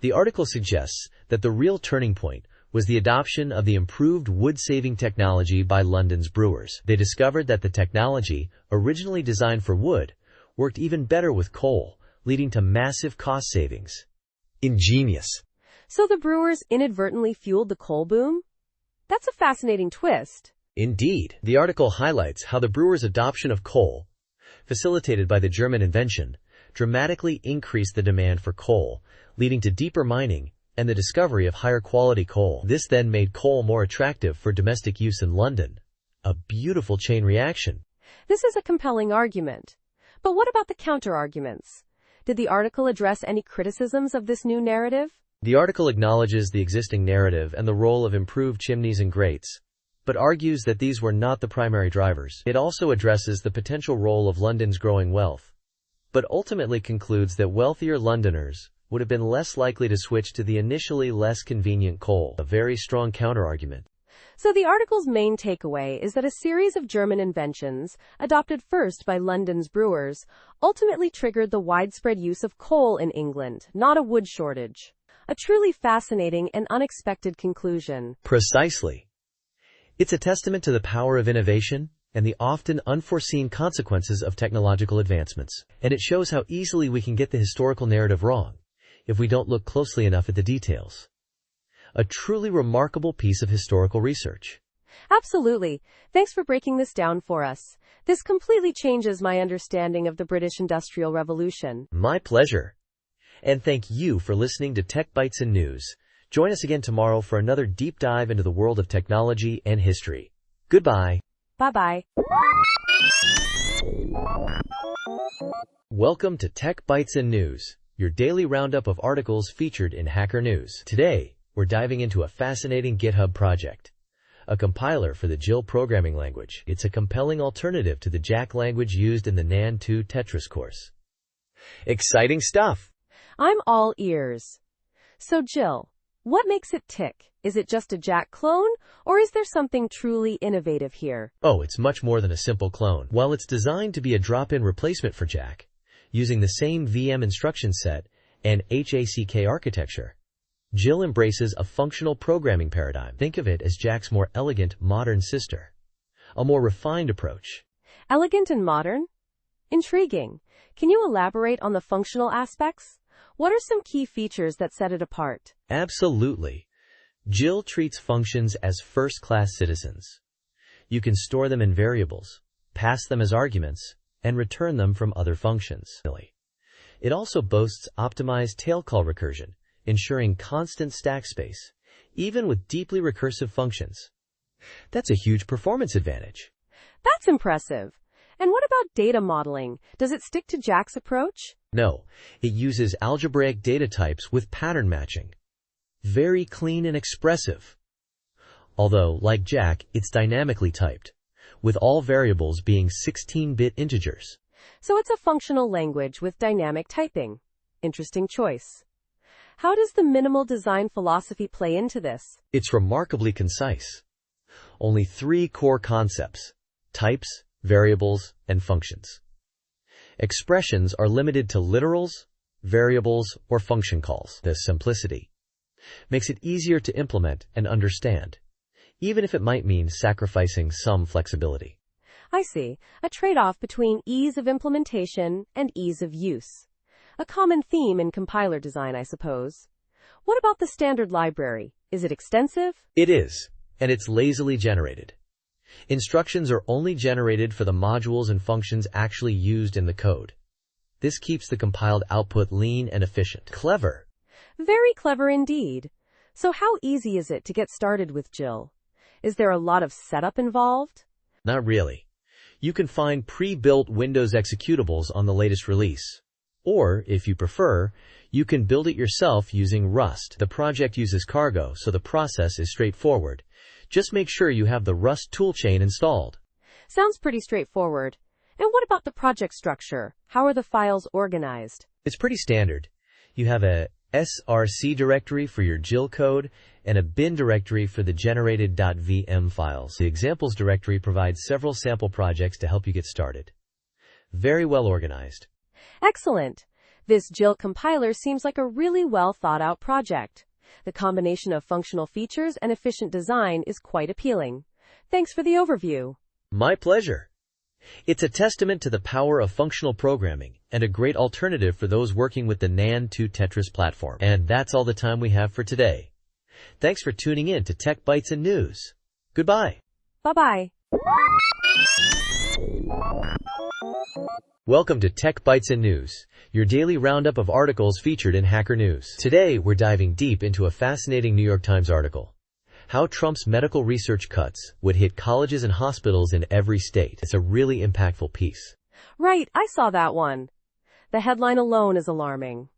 The article suggests that the real turning point was the adoption of the improved wood-saving technology by London's brewers. They discovered that the technology, originally designed for wood, worked even better with coal, leading to massive cost savings. Ingenious. So the brewers inadvertently fueled the coal boom? That's a fascinating twist. Indeed. The article highlights how the brewers' adoption of coal, facilitated by the German invention, dramatically increased the demand for coal, leading to deeper mining and the discovery of higher quality coal. This then made coal more attractive for domestic use in London. A beautiful chain reaction. This is a compelling argument. But what about the counter-arguments? Did the article address any criticisms of this new narrative? The article acknowledges the existing narrative and the role of improved chimneys and grates, but argues that these were not the primary drivers. It also addresses the potential role of London's growing wealth, but ultimately concludes that wealthier Londoners would have been less likely to switch to the initially less convenient coal. A very strong counterargument. So the article's main takeaway is that a series of German inventions, adopted first by London's brewers, ultimately triggered the widespread use of coal in England, not a wood shortage. A truly fascinating and unexpected conclusion. Precisely. It's a testament to the power of innovation and the often unforeseen consequences of technological advancements. And it shows how easily we can get the historical narrative wrong if we don't look closely enough at the details. A truly remarkable piece of historical research. Absolutely. Thanks for breaking this down for us. This completely changes my understanding of the British Industrial Revolution. My pleasure. And thank you for listening to Tech Bytes and News. Join us again tomorrow for another deep dive into the world of technology and history. Goodbye. Bye-bye. Welcome to Tech Bytes and News, your daily roundup of articles featured in Hacker News. Today, we're diving into a fascinating GitHub project, a compiler for the Jill programming language. It's a compelling alternative to the Jack language used in the NAND 2 Tetris course. Exciting stuff! I'm all ears. So Jill, what makes it tick? Is it just a Jack clone, or is there something truly innovative here? Oh, it's much more than a simple clone. While it's designed to be a drop-in replacement for Jack, using the same VM instruction set and HACK architecture, Jill embraces a functional programming paradigm. Think of it as Jack's more elegant, modern sister. A more refined approach. Elegant and modern? Intriguing. Can you elaborate on the functional aspects? What are some key features that set it apart? Absolutely. Jill treats functions as first-class citizens. You can store them in variables, pass them as arguments, and return them from other functions. It also boasts optimized tail call recursion, ensuring constant stack space, even with deeply recursive functions. That's a huge performance advantage. That's impressive. And what about data modeling? Does it stick to Jack's approach? No, it uses algebraic data types with pattern matching. Very clean and expressive. Although, like Jack, it's dynamically typed, with all variables being 16-bit integers. So it's a functional language with dynamic typing. Interesting choice. How does the minimal design philosophy play into this? It's remarkably concise. Only 3 core concepts: types, variables, and functions. Expressions are limited to literals, variables, or function calls. This simplicity makes it easier to implement and understand, even if it might mean sacrificing some flexibility. I see. A trade-off between ease of implementation and ease of use. A common theme in compiler design, I suppose. What about the standard library? Is it extensive? It is, and it's lazily generated. Instructions are only generated for the modules and functions actually used in the code. This keeps the compiled output lean and efficient. Clever. Very clever indeed. So how easy is it to get started with Jill? Is there a lot of setup involved? Not really. You can find pre-built Windows executables on the latest release. Or, if you prefer, you can build it yourself using Rust. The project uses Cargo, so the process is straightforward. Just make sure you have the Rust toolchain installed. Sounds pretty straightforward. And what about the project structure? How are the files organized? It's pretty standard. You have a src directory for your Jill code and a bin directory for the generated .vm files. The examples directory provides several sample projects to help you get started. Very well organized. Excellent. This Jill compiler seems like a really well thought out project. The combination of functional features and efficient design is quite appealing. Thanks for the overview. My pleasure. It's a testament to the power of functional programming and a great alternative for those working with the NAND2 Tetris platform. And that's all the time we have for today. Thanks for tuning in to Tech Bytes and News. Goodbye. Bye-bye. Welcome to Tech Bytes and News, your daily roundup of articles featured in Hacker News. Today, we're diving deep into a fascinating New York Times article. How Trump's medical research cuts would hit colleges and hospitals in every state. It's a really impactful piece. Right, I saw that one. The headline alone is alarming.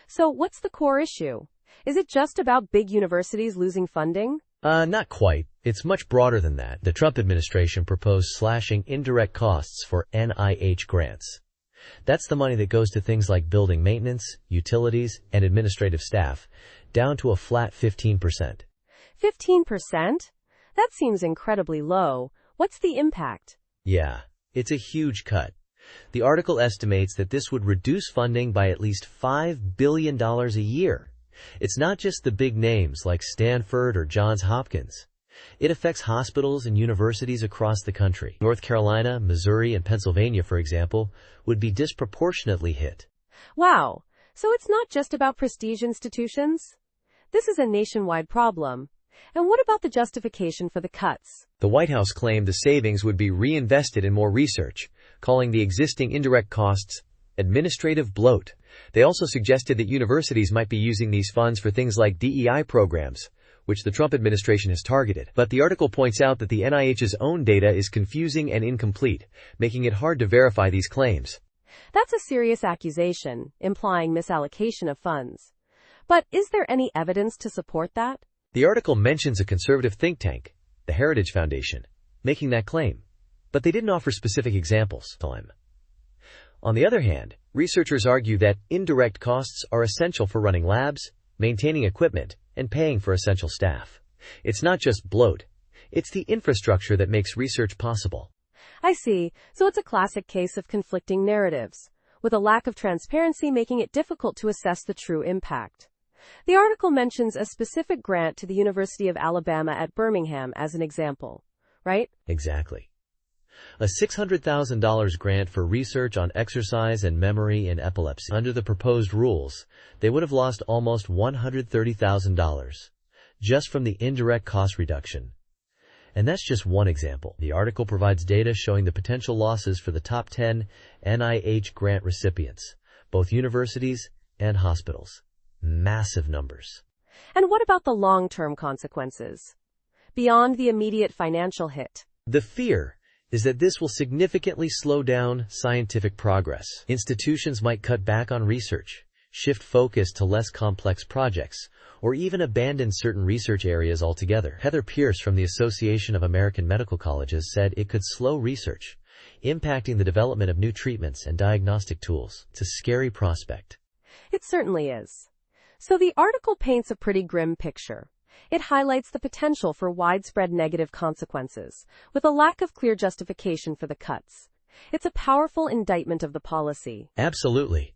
So what's the core issue? Is it just about big universities losing funding? Not quite. It's much broader than that. The Trump administration proposed slashing indirect costs for NIH grants. That's the money that goes to things like building maintenance, utilities, and administrative staff, down to a flat 15%. 15%? That seems incredibly low. What's the impact? Yeah, it's a huge cut. The article estimates that this would reduce funding by at least $5 billion a year. It's not just the big names like Stanford or Johns Hopkins. It affects hospitals and universities across the country. North Carolina, Missouri, and Pennsylvania, for example, would be disproportionately hit. Wow. So it's not just about prestige institutions? This is a nationwide problem. And what about the justification for the cuts? The White House claimed the savings would be reinvested in more research, calling the existing indirect costs administrative bloat. They also suggested that universities might be using these funds for things like DEI programs, which the Trump administration has targeted. But the article points out that the NIH's own data is confusing and incomplete, making it hard to verify these claims. That's a serious accusation, implying misallocation of funds. But is there any evidence to support that? The article mentions a conservative think tank, the Heritage Foundation, making that claim, but they didn't offer specific examples. On the other hand, researchers argue that indirect costs are essential for running labs, maintaining equipment, and paying for essential staff. It's not just bloat. It's the infrastructure that makes research possible. I see. So it's a classic case of conflicting narratives, with a lack of transparency making it difficult to assess the true impact. The article mentions a specific grant to the University of Alabama at Birmingham as an example, right? Exactly. A $600,000 grant for research on exercise and memory in epilepsy. Under the proposed rules, they would have lost almost $130,000 just from the indirect cost reduction. And that's just one example. The article provides data showing the potential losses for the top 10 NIH grant recipients, both universities and hospitals. Massive numbers. And what about the long-term consequences? Beyond the immediate financial hit. The fear is that this will significantly slow down scientific progress. Institutions might cut back on research, shift focus to less complex projects, or even abandon certain research areas altogether. Heather Pierce from the Association of American Medical Colleges said it could slow research, impacting the development of new treatments and diagnostic tools. It's a scary prospect. It certainly is. So the article paints a pretty grim picture. It highlights the potential for widespread negative consequences, with a lack of clear justification for the cuts. It's a powerful indictment of the policy. Absolutely.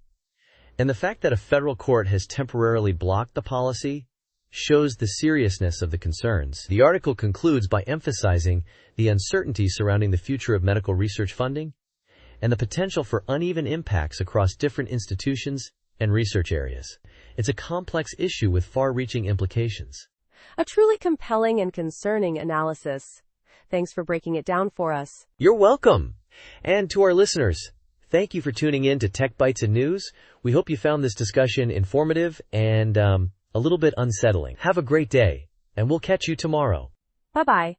And the fact that a federal court has temporarily blocked the policy shows the seriousness of the concerns. The article concludes by emphasizing the uncertainty surrounding the future of medical research funding and the potential for uneven impacts across different institutions and research areas. It's a complex issue with far-reaching implications. A truly compelling and concerning analysis. Thanks for breaking it down for us. You're welcome. And to our listeners, thank you for tuning in to Tech Bytes and News. We hope you found this discussion informative and a little bit unsettling. Have a great day, and we'll catch you tomorrow. Bye-bye.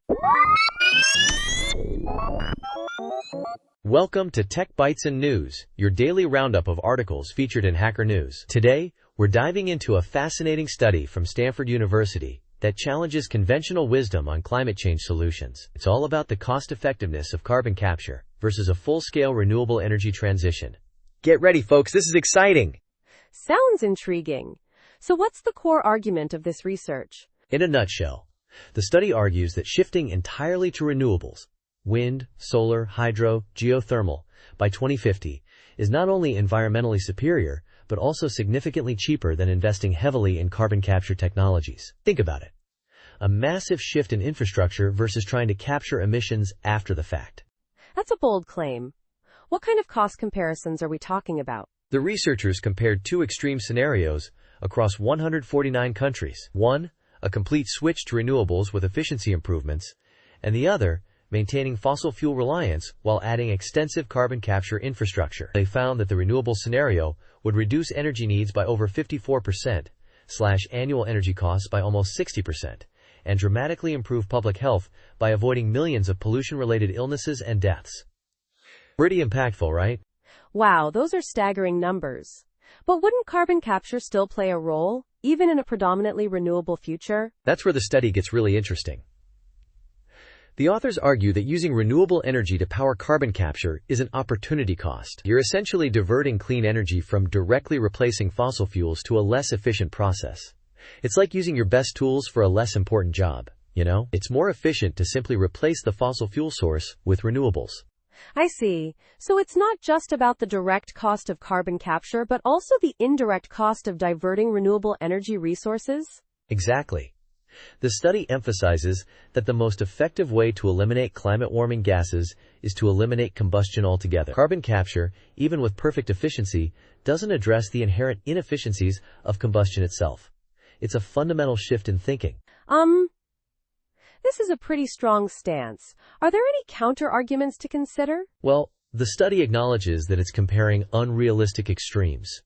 Welcome to Tech Bytes and News, your daily roundup of articles featured in Hacker News. Today, we're diving into a fascinating study from Stanford University that challenges conventional wisdom on climate change solutions. It's all about the cost-effectiveness of carbon capture versus a full-scale renewable energy transition. Get ready, folks. This is exciting. Sounds intriguing. So what's the core argument of this research? In a nutshell, the study argues that shifting entirely to renewables, wind, solar, hydro, geothermal, by 2050 is not only environmentally superior, but also significantly cheaper than investing heavily in carbon capture technologies. Think about it. A massive shift in infrastructure versus trying to capture emissions after the fact. That's a bold claim. What kind of cost comparisons are we talking about? The researchers compared two extreme scenarios across 149 countries. One, a complete switch to renewables with efficiency improvements, and the other, maintaining fossil fuel reliance while adding extensive carbon capture infrastructure. They found that the renewable scenario would reduce energy needs by over 54%, slash annual energy costs by almost 60%, and dramatically improve public health by avoiding millions of pollution-related illnesses and deaths. Pretty impactful, right? Wow, those are staggering numbers. But wouldn't carbon capture still play a role, even in a predominantly renewable future? That's where the study gets really interesting. The authors argue that using renewable energy to power carbon capture is an opportunity cost. You're essentially diverting clean energy from directly replacing fossil fuels to a less efficient process. It's like using your best tools for a less important job, you know? It's more efficient to simply replace the fossil fuel source with renewables. I see. So it's not just about the direct cost of carbon capture, but also the indirect cost of diverting renewable energy resources? Exactly. The study emphasizes that the most effective way to eliminate climate-warming gases is to eliminate combustion altogether. Carbon capture, even with perfect efficiency, doesn't address the inherent inefficiencies of combustion itself. It's a fundamental shift in thinking. This is a pretty strong stance. Are there any counter-arguments to consider? Well, the study acknowledges that it's comparing unrealistic extremes.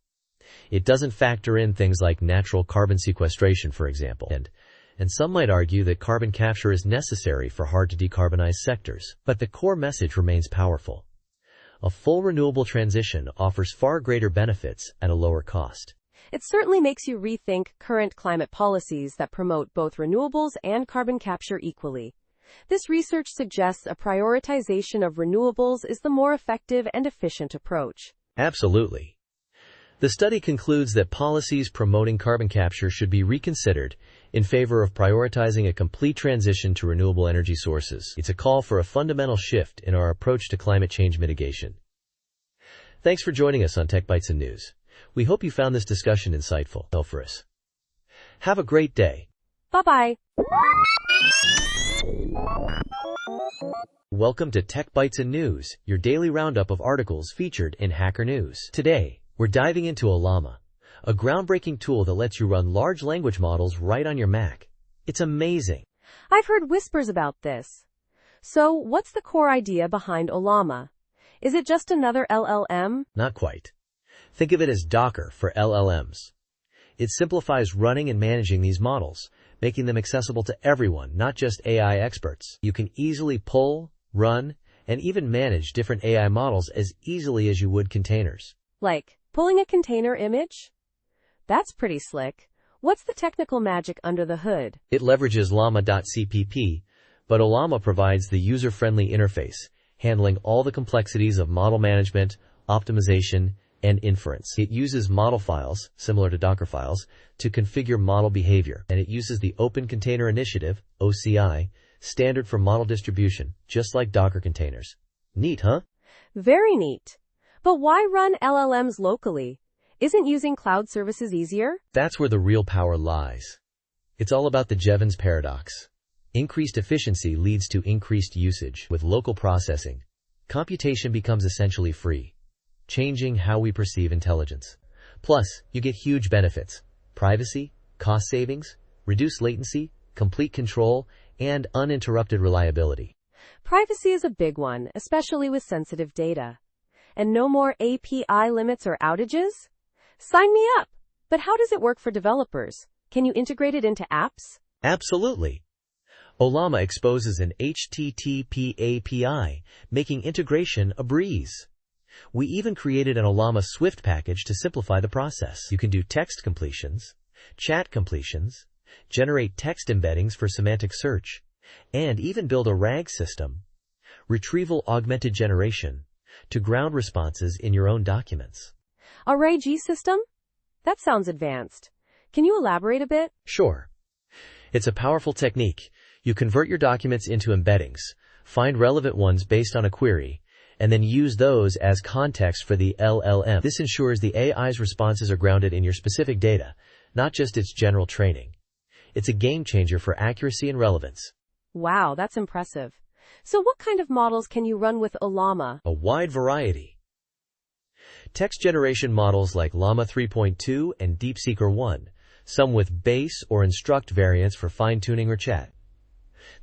It doesn't factor in things like natural carbon sequestration, for example, and some might argue that carbon capture is necessary for hard-to-decarbonize sectors. But the core message remains powerful. A full renewable transition offers far greater benefits at a lower cost. It certainly makes you rethink current climate policies that promote both renewables and carbon capture equally. This research suggests a prioritization of renewables is the more effective and efficient approach. Absolutely. The study concludes that policies promoting carbon capture should be reconsidered in favor of prioritizing a complete transition to renewable energy sources. It's a call for a fundamental shift in our approach to climate change mitigation. Thanks for joining us on Tech Bytes and News. We hope you found this discussion insightful. For us. Have a great day. Bye-bye. Welcome to Tech Bytes and News, your daily roundup of articles featured in Hacker News. Today, we're diving into Llama, a groundbreaking tool that lets you run large language models right on your Mac. It's amazing. I've heard whispers about this. So, what's the core idea behind Llama? Is it just another LLM? Not quite. Think of it as Docker for LLMs. It simplifies running and managing these models, making them accessible to everyone, not just AI experts. You can easily pull, run, and even manage different AI models as easily as you would containers. Like pulling a container image? That's pretty slick. What's the technical magic under the hood? It leverages llama.cpp, but Ollama provides the user-friendly interface, handling all the complexities of model management, optimization, and inference. It uses model files, similar to Docker files, to configure model behavior, and it uses the Open Container Initiative, OCI, standard for model distribution, just like Docker containers. Neat, huh? Very neat. But why run LLMs locally? Isn't using cloud services easier? That's where the real power lies. It's all about the Jevons paradox. Increased efficiency leads to increased usage. With local processing, computation becomes essentially free, changing how we perceive intelligence. Plus, you get huge benefits: privacy, cost savings, reduced latency, complete control, and uninterrupted reliability. Privacy is a big one, especially with sensitive data. And no more API limits or outages? Sign me up! But how does it work for developers? Can you integrate it into apps? Absolutely. Ollama exposes an HTTP API, making integration a breeze. We even created an Ollama Swift package to simplify the process. You can do text completions, chat completions, generate text embeddings for semantic search, and even build a RAG system, retrieval augmented generation, to ground responses in your own documents. A RAG system? That sounds advanced. Can you elaborate a bit? Sure. It's a powerful technique. You convert your documents into embeddings, find relevant ones based on a query, and then use those as context for the LLM. This ensures the AI's responses are grounded in your specific data, not just its general training. It's a game changer for accuracy and relevance. Wow, that's impressive. So what kind of models can you run with Ollama? A wide variety. Text generation models like Llama 3.2 and DeepSeeker 1, some with base or instruct variants for fine-tuning or chat.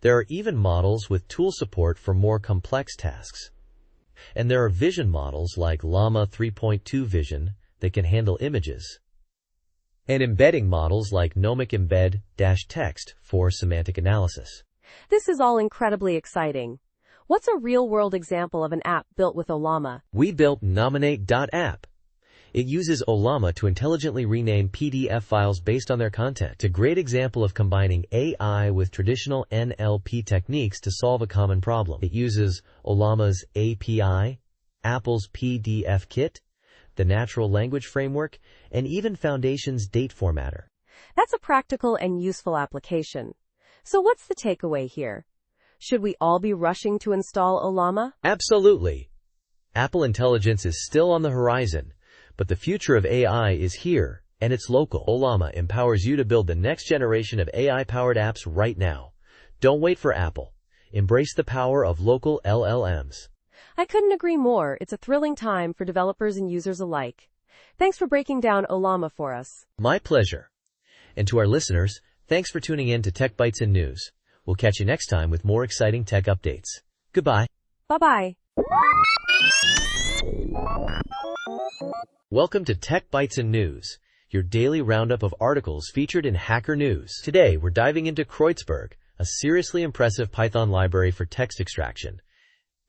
There are even models with tool support for more complex tasks. And there are vision models like Llama 3.2 Vision that can handle images, and embedding models like Nomic Embed-Text for semantic analysis. This is all incredibly exciting. What's a real-world example of an app built with Ollama? We built Nominate.app. It uses Ollama to intelligently rename PDF files based on their content. It's a great example of combining AI with traditional NLP techniques to solve a common problem. It uses Ollama's API, Apple's PDF Kit, the natural language framework, and even Foundation's date formatter. That's a practical and useful application. So what's the takeaway here? Should we all be rushing to install Ollama? Absolutely. Apple Intelligence is still on the horizon, but the future of AI is here, and it's local. Ollama empowers you to build the next generation of AI-powered apps right now. Don't wait for Apple. Embrace the power of local LLMs. I couldn't agree more. It's a thrilling time for developers and users alike. Thanks for breaking down Ollama for us. My pleasure. And to our listeners, thanks for tuning in to Tech Bytes and News. We'll catch you next time with more exciting tech updates. Goodbye. Bye-bye. Welcome to Tech Bytes and News, your daily roundup of articles featured in Hacker News. Today, we're diving into Kreuzberg, a seriously impressive Python library for text extraction.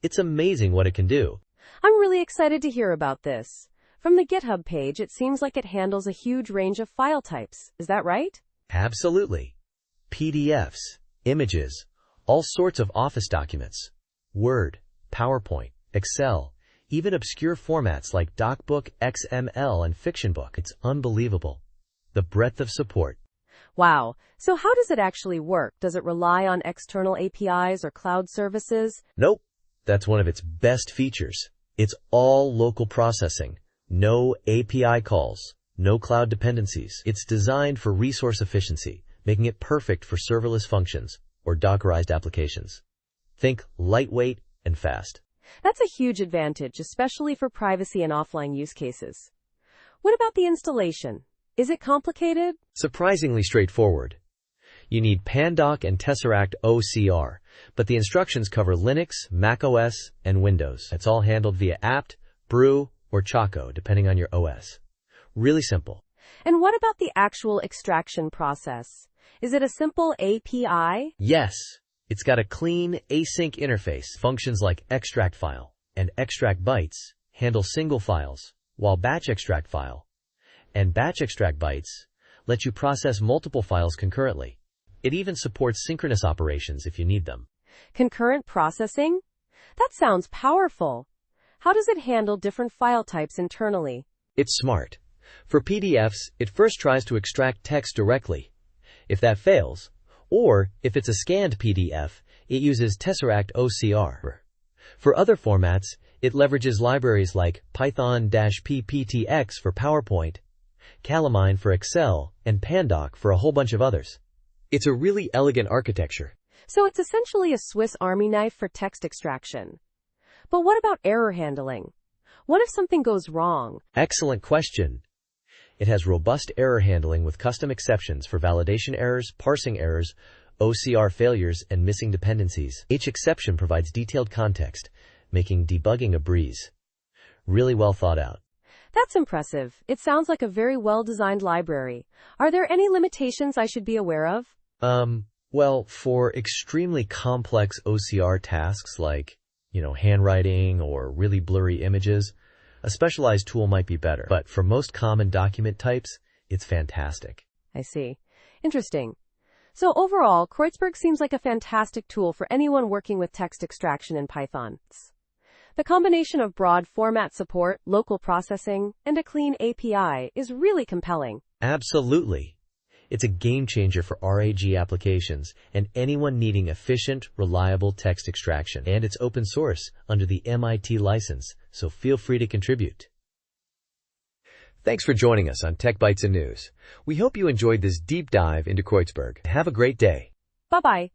It's amazing what it can do. I'm really excited to hear about this. From the GitHub page, it seems like it handles a huge range of file types. Is that right? Absolutely. PDFs, images, all sorts of Office documents, Word, PowerPoint, Excel, even obscure formats like DocBook, XML, and FictionBook. It's unbelievable. The breadth of support. Wow. So how does it actually work? Does it rely on external APIs or cloud services? Nope. That's one of its best features. It's all local processing. No API calls. No cloud dependencies. It's designed for resource efficiency, making it perfect for serverless functions or Dockerized applications. Think lightweight and fast. That's a huge advantage, especially for privacy and offline use cases. What about the installation? Is it complicated? Surprisingly straightforward. You need Pandoc and Tesseract OCR, but the instructions cover Linux, macOS, and Windows. It's all handled via apt, brew, or Choco, depending on your OS. Really simple. And what about the actual extraction process? Is it a simple API? Yes, it's got a clean, async interface. Functions like extract file and extract bytes handle single files, while batch extract file and batch extract bytes let you process multiple files concurrently. It even supports synchronous operations if you need them. Concurrent processing? That sounds powerful. How does it handle different file types internally? It's smart. For PDFs, it first tries to extract text directly. If that fails, or if it's a scanned PDF, it uses Tesseract OCR. For other formats, it leverages libraries like Python-PPTX for PowerPoint, Calamine for Excel, and Pandoc for a whole bunch of others. It's a really elegant architecture. So it's essentially a Swiss Army knife for text extraction. But what about error handling? What if something goes wrong? Excellent question. It has robust error handling with custom exceptions for validation errors, parsing errors, OCR failures, and missing dependencies. Each exception provides detailed context, making debugging a breeze. Really well thought out. That's impressive. It sounds like a very well-designed library. Are there any limitations I should be aware of? Well, for extremely complex OCR tasks like, handwriting or really blurry images, a specialized tool might be better. But for most common document types, it's fantastic. I see. Interesting. So overall, Kreuzberg seems like a fantastic tool for anyone working with text extraction in Python. The combination of broad format support, local processing, and a clean API is really compelling. Absolutely. It's a game changer for RAG applications and anyone needing efficient, reliable text extraction. And it's open source under the MIT license, so feel free to contribute. Thanks for joining us on Tech Bytes and News. We hope you enjoyed this deep dive into Kreuzberg. Have a great day. Bye-bye.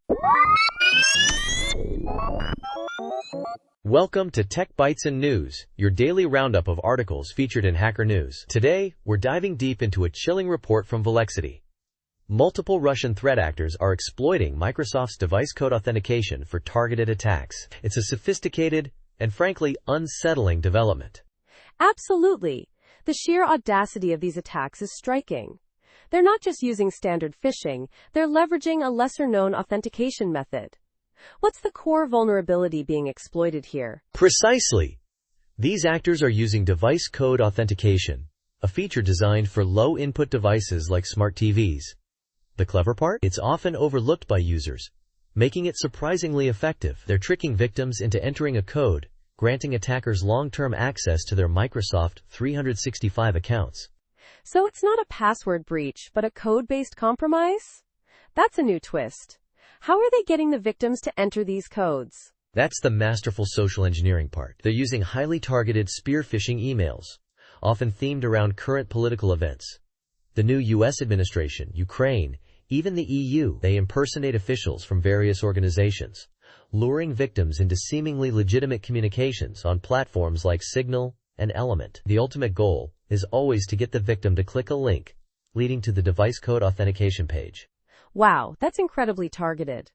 Welcome to Tech Bytes and News, your daily roundup of articles featured in Hacker News. Today, we're diving deep into a chilling report from Velexity. Multiple Russian threat actors are exploiting Microsoft's device code authentication for targeted attacks. It's a sophisticated and frankly unsettling development. Absolutely. The sheer audacity of these attacks is striking. They're not just using standard phishing, they're leveraging a lesser-known authentication method. What's the core vulnerability being exploited here? Precisely. These actors are using device code authentication, a feature designed for low-input devices like smart TVs. The clever part? It's often overlooked by users, making it surprisingly effective. They're tricking victims into entering a code, granting attackers long-term access to their Microsoft 365 accounts. So it's not a password breach, but a code-based compromise? That's a new twist. How are they getting the victims to enter these codes? That's the masterful social engineering part. They're using highly targeted spear phishing emails, often themed around current political events. The new U.S. administration, Ukraine, even the EU, they impersonate officials from various organizations, luring victims into seemingly legitimate communications on platforms like Signal and Element. The ultimate goal is always to get the victim to click a link, leading to the device code authentication page. Wow, that's incredibly targeted.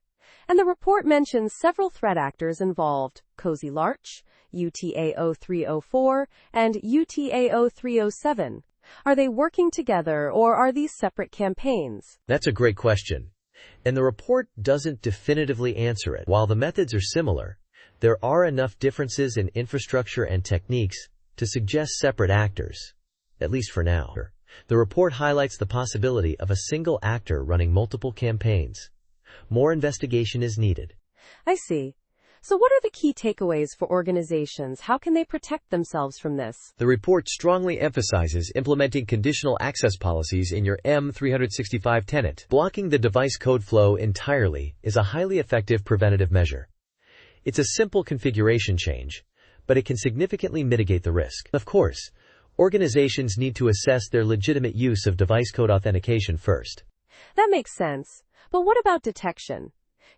And the report mentions several threat actors involved: Cozy Larch, UTAO-304, and UTAO-307. Are they working together, or are these separate campaigns? That's a great question, and the report doesn't definitively answer it. While the methods are similar, there are enough differences in infrastructure and techniques to suggest separate actors, at least for now. The report highlights the possibility of a single actor running multiple campaigns. More investigation is needed. I see. So what are the key takeaways for organizations? How can they protect themselves from this? The report strongly emphasizes implementing conditional access policies in your M365 tenant. Blocking the device code flow entirely is a highly effective preventative measure. It's a simple configuration change, but it can significantly mitigate the risk. Of course, organizations need to assess their legitimate use of device code authentication first. That makes sense. But what about detection?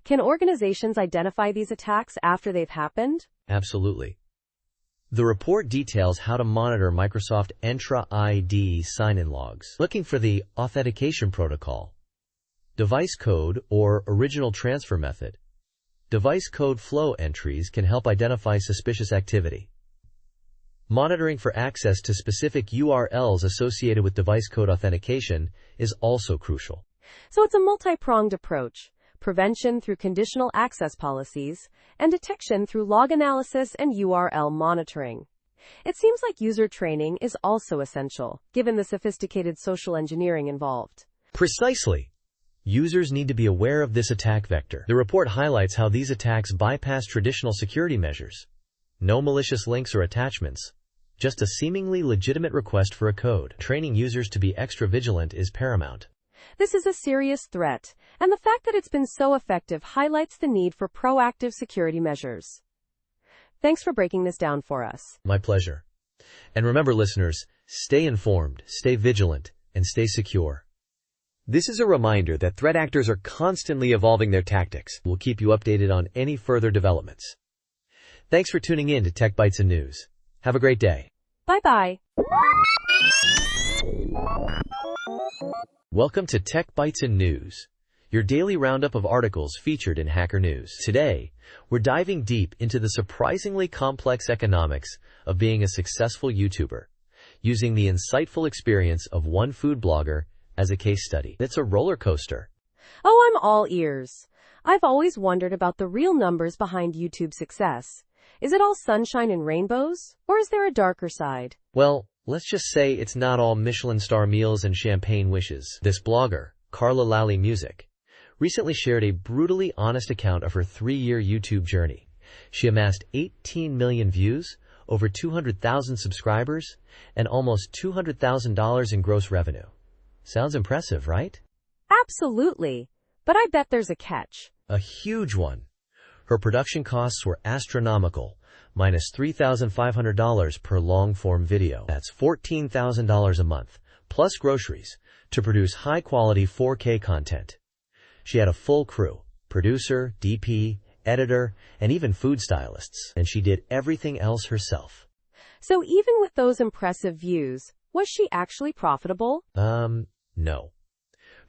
Can organizations identify these attacks after they've happened? Absolutely. The report details how to monitor Microsoft Entra ID sign-in logs. Looking for the authentication protocol, device code, or original transfer method. Device code flow entries can help identify suspicious activity. Monitoring for access to specific URLs associated with device code authentication is also crucial. So it's a multi-pronged approach: prevention through conditional access policies, and detection through log analysis and URL monitoring. It seems like user training is also essential, given the sophisticated social engineering involved. Precisely. Users need to be aware of this attack vector. The report highlights how these attacks bypass traditional security measures. No malicious links or attachments, just a seemingly legitimate request for a code. Training users to be extra vigilant is paramount. This is a serious threat, and the fact that it's been so effective highlights the need for proactive security measures. Thanks for breaking this down for us. My pleasure. And remember, listeners, stay informed, stay vigilant, and stay secure. This is a reminder that threat actors are constantly evolving their tactics. We'll keep you updated on any further developments. Thanks for tuning in to Tech Bytes and News. Have a great day. Bye-bye. Welcome to Tech Bytes and News, your daily roundup of articles featured in Hacker News. Today, we're diving deep into the surprisingly complex economics of being a successful YouTuber, using the insightful experience of one food blogger as a case study. It's a roller coaster. Oh, I'm all ears. I've always wondered about the real numbers behind YouTube's success. Is it all sunshine and rainbows, or is there a darker side? Well, let's just say it's not all Michelin star meals and champagne wishes. This blogger, Carla Lally Music, recently shared a brutally honest account of her 3-year YouTube journey. She amassed 18 million views, over 200,000 subscribers, and almost $200,000 in gross revenue. Sounds impressive, right? Absolutely. But I bet there's a catch. A huge one. Her production costs were astronomical, minus $3,500 per long-form video. That's $14,000 a month, plus groceries, to produce high-quality 4K content. She had a full crew, producer, DP, editor, and even food stylists, and she did everything else herself. So even with those impressive views, was she actually profitable? No.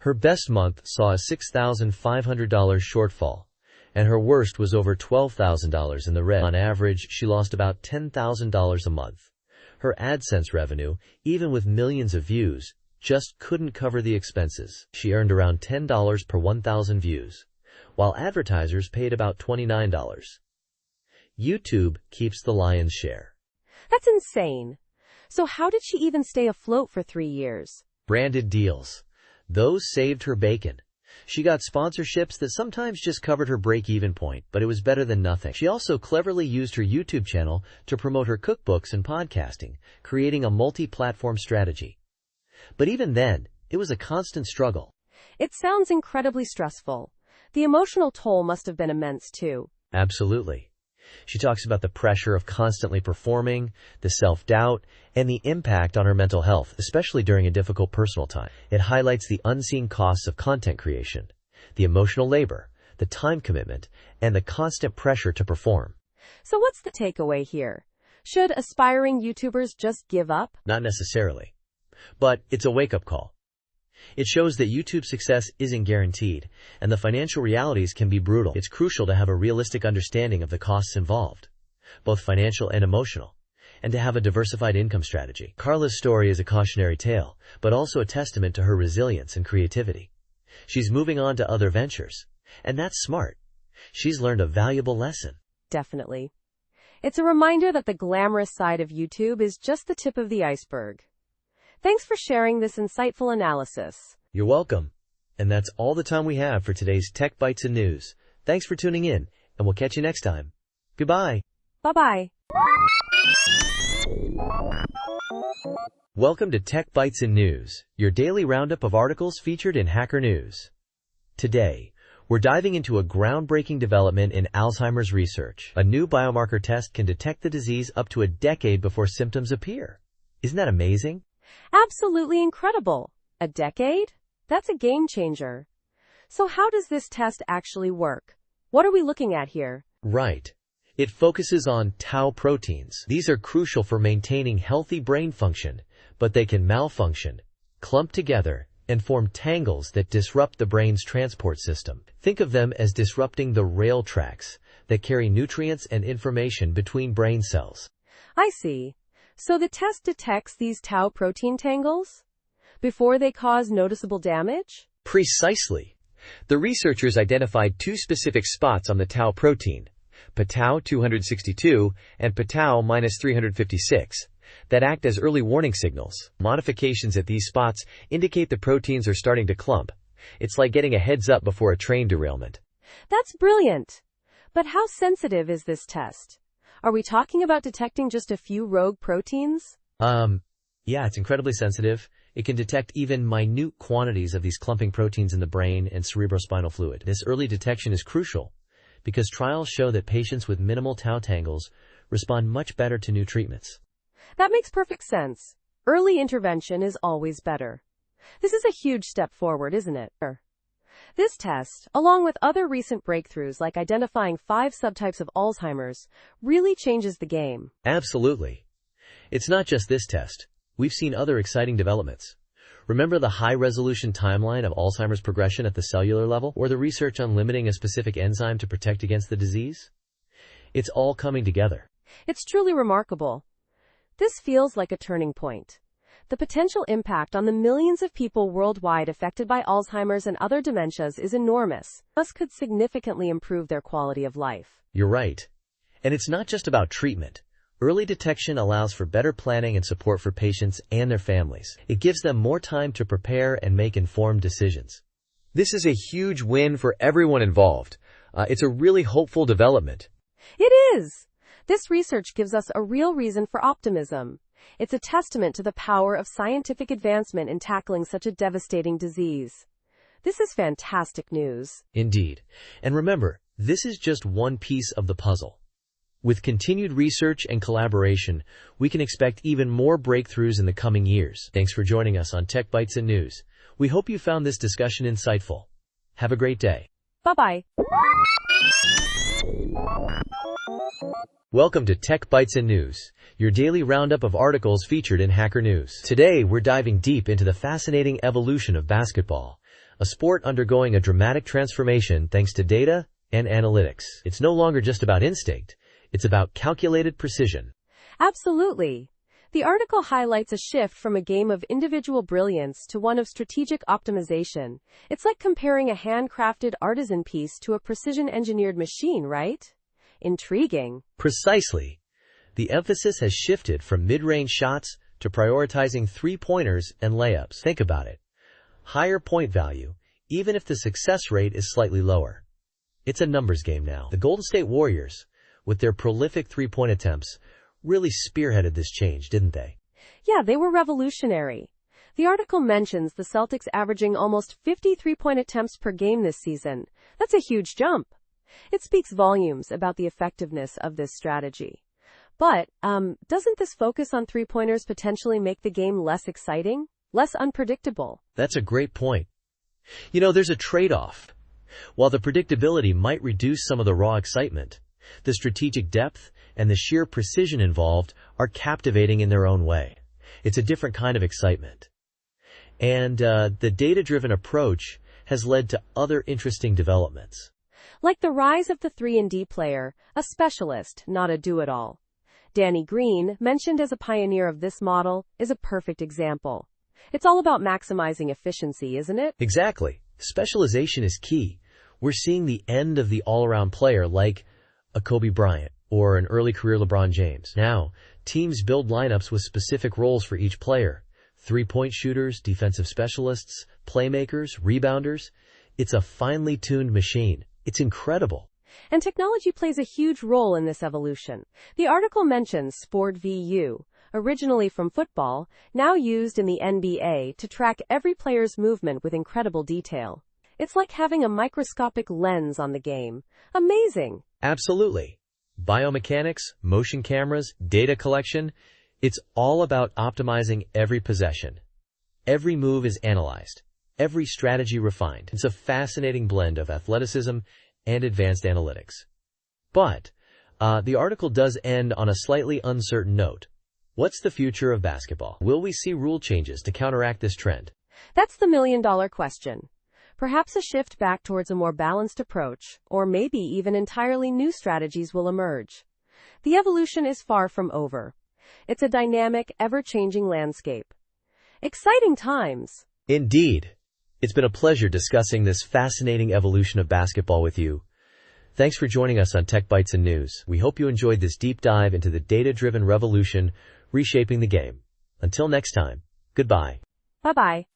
Her best month saw a $6,500 shortfall, and her worst was over $12,000 in the red. On average, she lost about $10,000 a month. Her AdSense revenue, even with millions of views, just couldn't cover the expenses. She earned around $10 per 1,000 views, while advertisers paid about $29. YouTube keeps the lion's share. That's insane. So how did she even stay afloat for 3 years? Branded deals. Those saved her bacon. She got sponsorships that sometimes just covered her break-even point, but it was better than nothing. She also cleverly used her YouTube channel to promote her cookbooks and podcasting, creating a multi-platform strategy. But even then, it was a constant struggle. It sounds incredibly stressful. The emotional toll must have been immense too. Absolutely. She talks about the pressure of constantly performing, the self-doubt, and the impact on her mental health, especially during a difficult personal time. It highlights the unseen costs of content creation, the emotional labor, the time commitment, and the constant pressure to perform. So what's the takeaway here? Should aspiring YouTubers just give up? Not necessarily. But it's a wake-up call. It shows that YouTube success isn't guaranteed, and the financial realities can be brutal. It's crucial to have a realistic understanding of the costs involved, both financial and emotional, and to have a diversified income strategy. Carla's story is a cautionary tale, but also a testament to her resilience and creativity. She's moving on to other ventures, and that's smart. She's learned a valuable lesson. Definitely. It's a reminder that the glamorous side of YouTube is just the tip of the iceberg. Thanks for sharing this insightful analysis. You're welcome. And that's all the time we have for today's Tech Bytes and News. Thanks for tuning in, and we'll catch you next time. Goodbye. Bye-bye. Welcome to Tech Bytes and News, your daily roundup of articles featured in Hacker News. Today, we're diving into a groundbreaking development in Alzheimer's research. A new biomarker test can detect the disease up to a decade before symptoms appear. Isn't that amazing? Absolutely incredible. A decade? That's a game changer. So how does this test actually work? What are we looking at here? Right. It focuses on tau proteins. These are crucial for maintaining healthy brain function, but they can malfunction, clump together, and form tangles that disrupt the brain's transport system. Think of them as disrupting the rail tracks that carry nutrients and information between brain cells. I see. So the test detects these tau protein tangles before they cause noticeable damage? Precisely. The researchers identified two specific spots on the tau protein, p-tau 262 and p-tau 356, that act as early warning signals. Modifications at these spots indicate the proteins are starting to clump. It's like getting a heads up before a train derailment. That's brilliant. But how sensitive is this test? Are we talking about detecting just a few rogue proteins? Yeah, it's incredibly sensitive. It can detect even minute quantities of these clumping proteins in the brain and cerebrospinal fluid. This early detection is crucial because trials show that patients with minimal tau tangles respond much better to new treatments. That makes perfect sense. Early intervention is always better. This is a huge step forward, isn't it? This test, along with other recent breakthroughs like identifying 5 subtypes of Alzheimer's, really changes the game. Absolutely. It's not just this test. We've seen other exciting developments. Remember the high-resolution timeline of Alzheimer's progression at the cellular level, or the research on limiting a specific enzyme to protect against the disease? It's all coming together. It's truly remarkable. This feels like a turning point. The potential impact on the millions of people worldwide affected by Alzheimer's and other dementias is enormous. This could significantly improve their quality of life. You're right. And it's not just about treatment. Early detection allows for better planning and support for patients and their families. It gives them more time to prepare and make informed decisions. This is a huge win for everyone involved. It's a really hopeful development. It is! This research gives us a real reason for optimism. It's a testament to the power of scientific advancement in tackling such a devastating disease. This is fantastic news. Indeed. And remember, this is just one piece of the puzzle. With continued research and collaboration, we can expect even more breakthroughs in the coming years. Thanks for joining us on Tech Bytes and News. We hope you found this discussion insightful. Have a great day. Bye-bye. Welcome to Tech Bytes and News, your daily roundup of articles featured in Hacker News. Today, we're diving deep into the fascinating evolution of basketball, a sport undergoing a dramatic transformation thanks to data and analytics. It's no longer just about instinct. It's about calculated precision. Absolutely. The article highlights a shift from a game of individual brilliance to one of strategic optimization. It's like comparing a handcrafted artisan piece to a precision-engineered machine, right? Intriguing. Precisely. The emphasis has shifted from mid-range shots to prioritizing three-pointers and layups. Think about it. Higher point value, even if the success rate is slightly lower. It's a numbers game now. The Golden State Warriors, with their prolific three-point attempts, really spearheaded this change, didn't they? Yeah, they were revolutionary. The article mentions the Celtics averaging almost 50 three-point attempts per game this season. That's a huge jump. It speaks volumes about the effectiveness of this strategy. But, doesn't this focus on three-pointers potentially make the game less exciting, less unpredictable? That's a great point. You know, there's a trade-off. While the predictability might reduce some of the raw excitement, the strategic depth and the sheer precision involved are captivating in their own way. It's a different kind of excitement. And the data-driven approach has led to other interesting developments. Like the rise of the 3-and-D player, a specialist, not a do-it-all. Danny Green, mentioned as a pioneer of this model, is a perfect example. It's all about maximizing efficiency, isn't it? Exactly. Specialization is key. We're seeing the end of the all-around player like a Kobe Bryant or an early career LeBron James. Now, teams build lineups with specific roles for each player. Three-point shooters, defensive specialists, playmakers, rebounders. It's a finely tuned machine. It's incredible. And technology plays a huge role in this evolution. The article mentions Sport VU, originally from football, now used in the NBA to track every player's movement with incredible detail. It's like having a microscopic lens on the game. Amazing. Absolutely. Biomechanics, motion cameras, data collection, it's all about optimizing every possession. Every move is analyzed, every strategy refined. It's a fascinating blend of athleticism and advanced analytics. But the article does end on a slightly uncertain note. What's the future of basketball? Will we see rule changes to counteract this trend? That's the million-dollar question. Perhaps a shift back towards a more balanced approach, or maybe even entirely new strategies will emerge. The evolution is far from over. It's a dynamic, ever-changing landscape. Exciting times. Indeed. It's been a pleasure discussing this fascinating evolution of basketball with you. Thanks for joining us on Tech Bytes and News. We hope you enjoyed this deep dive into the data-driven revolution reshaping the game. Until next time, goodbye. Bye-bye.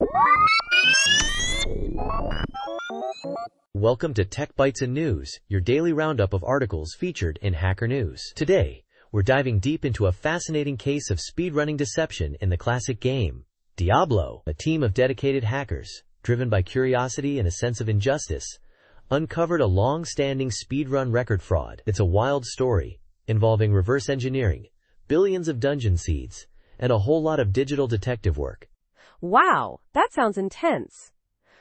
Welcome to Tech Bytes and News, your daily roundup of articles featured in Hacker News. Today, we're diving deep into a fascinating case of speedrunning deception in the classic game, Diablo. A team of dedicated hackers, driven by curiosity and a sense of injustice, uncovered a long-standing speedrun record fraud. It's a wild story, involving reverse engineering, billions of dungeon seeds, and a whole lot of digital detective work. Wow, that sounds intense.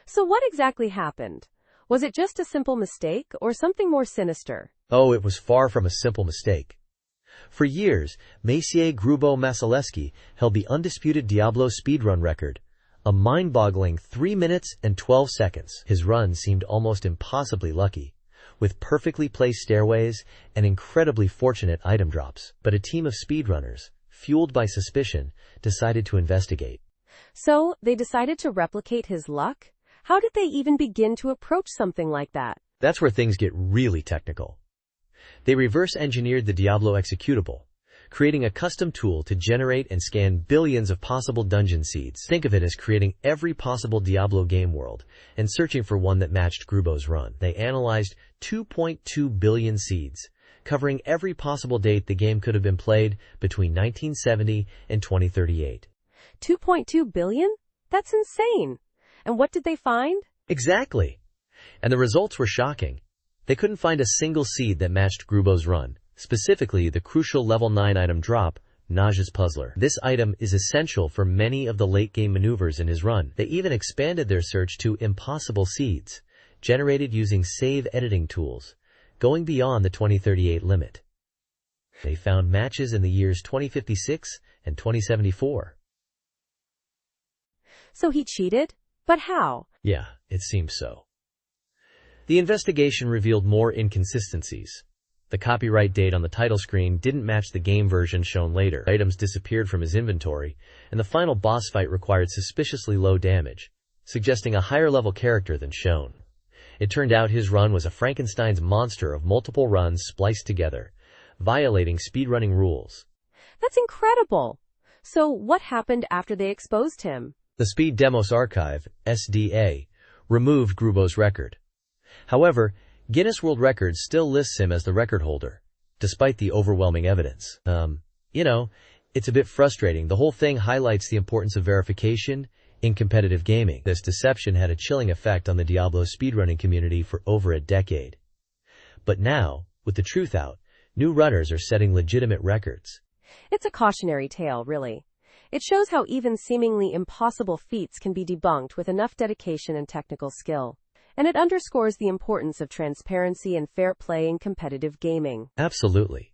So what exactly happened? Was it just a simple mistake or something more sinister? Oh, it was far from a simple mistake. For years, Maciej Grubo-Masaleski held the undisputed Diablo speedrun record, a mind-boggling 3 minutes and 12 seconds. His run seemed almost impossibly lucky, with perfectly placed stairways and incredibly fortunate item drops. But a team of speedrunners, fueled by suspicion, decided to investigate. So, they decided to replicate his luck? How did they even begin to approach something like that? That's where things get really technical. They reverse engineered the Diablo executable, creating a custom tool to generate and scan billions of possible dungeon seeds. Think of it as creating every possible Diablo game world and searching for one that matched Grubo's run. They analyzed 2.2 billion seeds, covering every possible date the game could have been played between 1970 and 2038. 2.2 billion? That's insane. And what did they find? Exactly. And the results were shocking. They couldn't find a single seed that matched Grubo's run, specifically the crucial level 9 item drop, Naja's Puzzler. This item is essential for many of the late-game maneuvers in his run. They even expanded their search to impossible seeds, generated using save editing tools, going beyond the 2038 limit. They found matches in the years 2056 and 2074. So he cheated? But how? Yeah, it seems so. The investigation revealed more inconsistencies. The copyright date on the title screen didn't match the game version shown later. Items disappeared from his inventory, and the final boss fight required suspiciously low damage, suggesting a higher-level character than shown. It turned out his run was a Frankenstein's monster of multiple runs spliced together, violating speedrunning rules. That's incredible. So what happened after they exposed him? The Speed Demos Archive, SDA, removed Grubo's record. However, Guinness World Records still lists him as the record holder, despite the overwhelming evidence. It's a bit frustrating. The whole thing highlights the importance of verification in competitive gaming. This deception had a chilling effect on the Diablo speedrunning community for over a decade. But now, with the truth out, new runners are setting legitimate records. It's a cautionary tale, really. It shows how even seemingly impossible feats can be debunked with enough dedication and technical skill. And it underscores the importance of transparency and fair play in competitive gaming. Absolutely.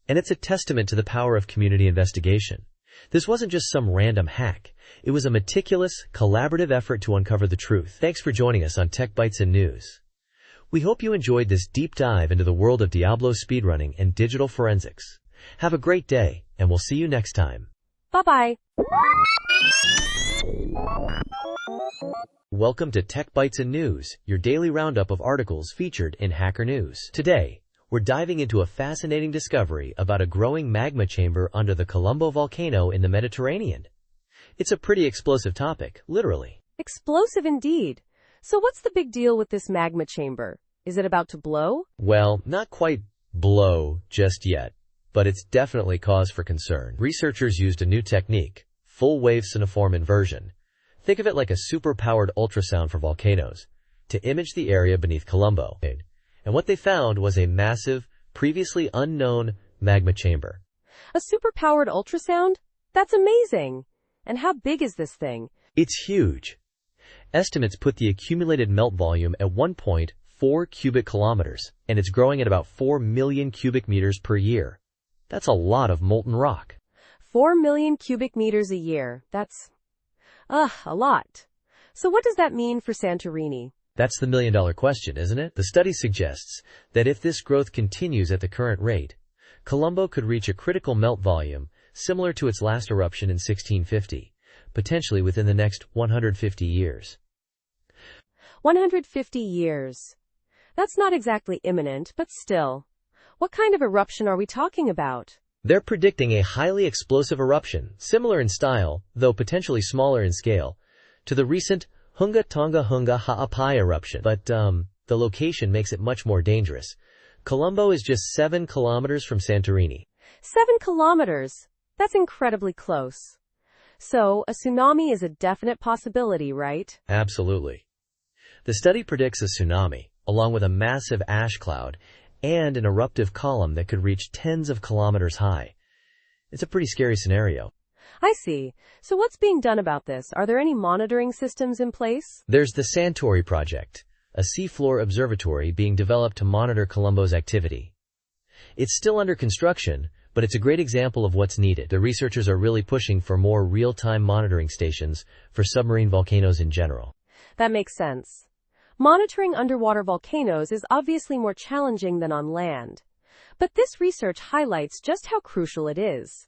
And it's a testament to the power of community investigation. This wasn't just some random hack. It was a meticulous, collaborative effort to uncover the truth. Thanks for joining us on Tech Bytes and News. We hope you enjoyed this deep dive into the world of Diablo speedrunning and digital forensics. Have a great day, and we'll see you next time. Bye-bye. Welcome to Tech Bytes and News, your daily roundup of articles featured in Hacker News. Today, we're diving into a fascinating discovery about a growing magma chamber under the Colombo volcano in the Mediterranean. It's a pretty explosive topic, literally. Explosive indeed. So what's the big deal with this magma chamber? Is it about to blow? Well, not quite blow just yet, but it's definitely cause for concern. Researchers used a new technique, full-wave cuneiform inversion. Think of it like a super-powered ultrasound for volcanoes, to image the area beneath Colombo. And what they found was a massive, previously unknown magma chamber. A super-powered ultrasound? That's amazing. And how big is this thing? It's huge. Estimates put the accumulated melt volume at 1.4 cubic kilometers, and it's growing at about 4 million cubic meters per year. That's a lot of molten rock. 4 million cubic meters a year. That's, a lot. So what does that mean for Santorini? That's the million-dollar question, isn't it? The study suggests that if this growth continues at the current rate, Colombo could reach a critical melt volume similar to its last eruption in 1650, potentially within the next 150 years. 150 years. That's not exactly imminent, but still. What kind of eruption are we talking about? They're predicting a highly explosive eruption, similar in style, though potentially smaller in scale, to the recent Hunga Tonga Hunga Ha'apai eruption. But, the location makes it much more dangerous. Colombo is just 7 kilometers from Santorini. 7 kilometers. That's incredibly close. So, a tsunami is a definite possibility, right? Absolutely. The study predicts a tsunami, along with a massive ash cloud, and an eruptive column that could reach tens of kilometers high. It's a pretty scary scenario. I see. So what's being done about this? Are there any monitoring systems in place? There's the Santori project, a seafloor observatory being developed to monitor Colombo's activity. It's still under construction, but it's a great example of what's needed. The researchers are really pushing for more real-time monitoring stations for submarine volcanoes in general. That makes sense. Monitoring underwater volcanoes is obviously more challenging than on land. But this research highlights just how crucial it is.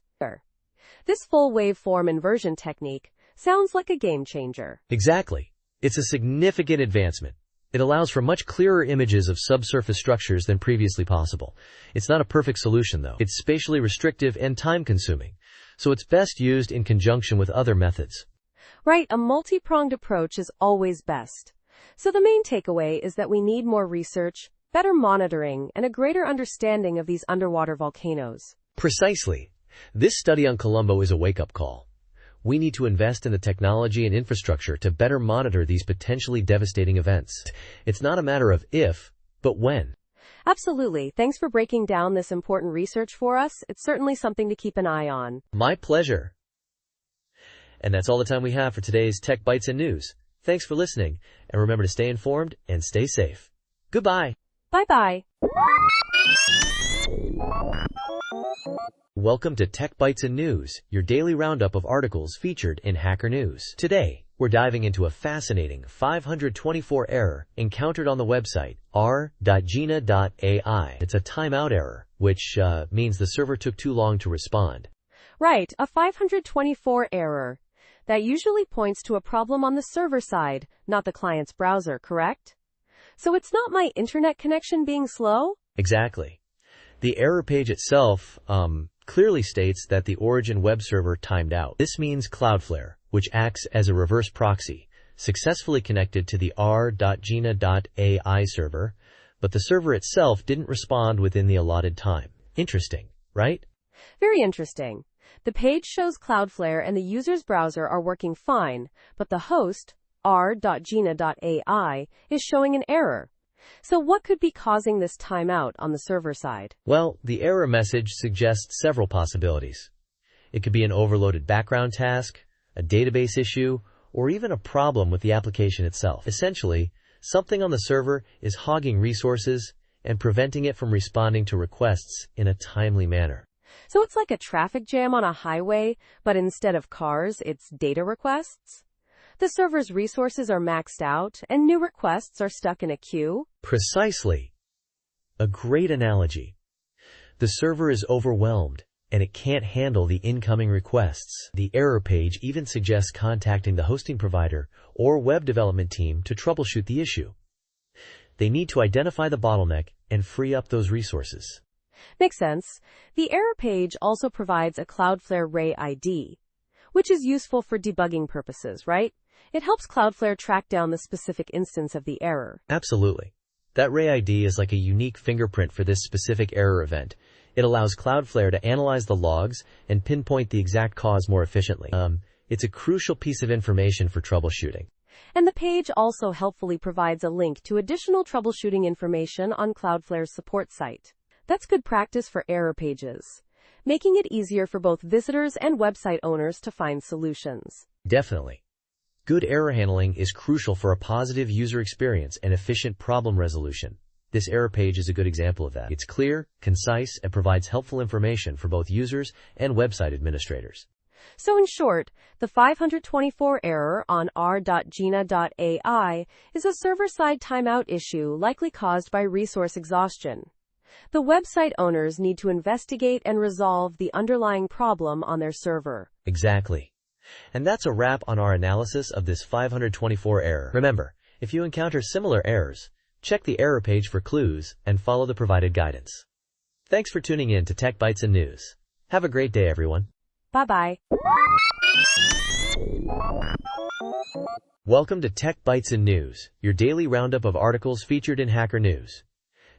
This full waveform inversion technique sounds like a game changer. Exactly. It's a significant advancement. It allows for much clearer images of subsurface structures than previously possible. It's not a perfect solution, though. It's spatially restrictive and time-consuming, so it's best used in conjunction with other methods. Right, a multi-pronged approach is always best. So the main takeaway is that we need more research, better monitoring, and a greater understanding of these underwater volcanoes. Precisely. This study on Colombo is a wake-up call. We need to invest in the technology and infrastructure to better monitor these potentially devastating events. It's not a matter of if, but when. Absolutely. Thanks for breaking down this important research for us. It's certainly something to keep an eye on. My pleasure. And that's all the time we have for today's Tech Bytes and News. Thanks for listening, and remember to stay informed and stay safe. Goodbye. Bye-bye. Welcome to Tech Bytes and News, your daily roundup of articles featured in Hacker News. Today, we're diving into a fascinating 524 error encountered on the website r.gina.ai. It's a timeout error, which means the server took too long to respond. Right, a 524 error. That usually points to a problem on the server side, not the client's browser, correct? So it's not my internet connection being slow? Exactly. The error page itself clearly states that the origin web server timed out. This means Cloudflare, which acts as a reverse proxy, successfully connected to the r.gina.ai server, but the server itself didn't respond within the allotted time. Interesting, right? Very interesting. The page shows Cloudflare and the user's browser are working fine, but the host, r.gina.ai, is showing an error. So what could be causing this timeout on the server side? Well, the error message suggests several possibilities. It could be an overloaded background task, a database issue, or even a problem with the application itself. Essentially, something on the server is hogging resources and preventing it from responding to requests in a timely manner. So it's like a traffic jam on a highway, but instead of cars, it's data requests? The server's resources are maxed out, and new requests are stuck in a queue? Precisely. A great analogy. The server is overwhelmed, and it can't handle the incoming requests. The error page even suggests contacting the hosting provider or web development team to troubleshoot the issue. They need to identify the bottleneck and free up those resources. Makes sense. The error page also provides a Cloudflare Ray ID, which is useful for debugging purposes, right? It helps Cloudflare track down the specific instance of the error. Absolutely. That Ray ID is like a unique fingerprint for this specific error event. It allows Cloudflare to analyze the logs and pinpoint the exact cause more efficiently. It's a crucial piece of information for troubleshooting. And the page also helpfully provides a link to additional troubleshooting information on Cloudflare's support site. That's good practice for error pages, making it easier for both visitors and website owners to find solutions. Definitely. Good error handling is crucial for a positive user experience and efficient problem resolution. This error page is a good example of that. It's clear, concise, and provides helpful information for both users and website administrators. So in short, the 524 error on r.gina.ai is a server-side timeout issue likely caused by resource exhaustion. The website owners need to investigate and resolve the underlying problem on their server. Exactly. And that's a wrap on our analysis of this 524 error. Remember, if you encounter similar errors, check the error page for clues and follow the provided guidance. Thanks for tuning in to Tech Bytes and News. Have a great day, everyone. Bye-bye. Welcome to Tech Bytes and News, your daily roundup of articles featured in Hacker News.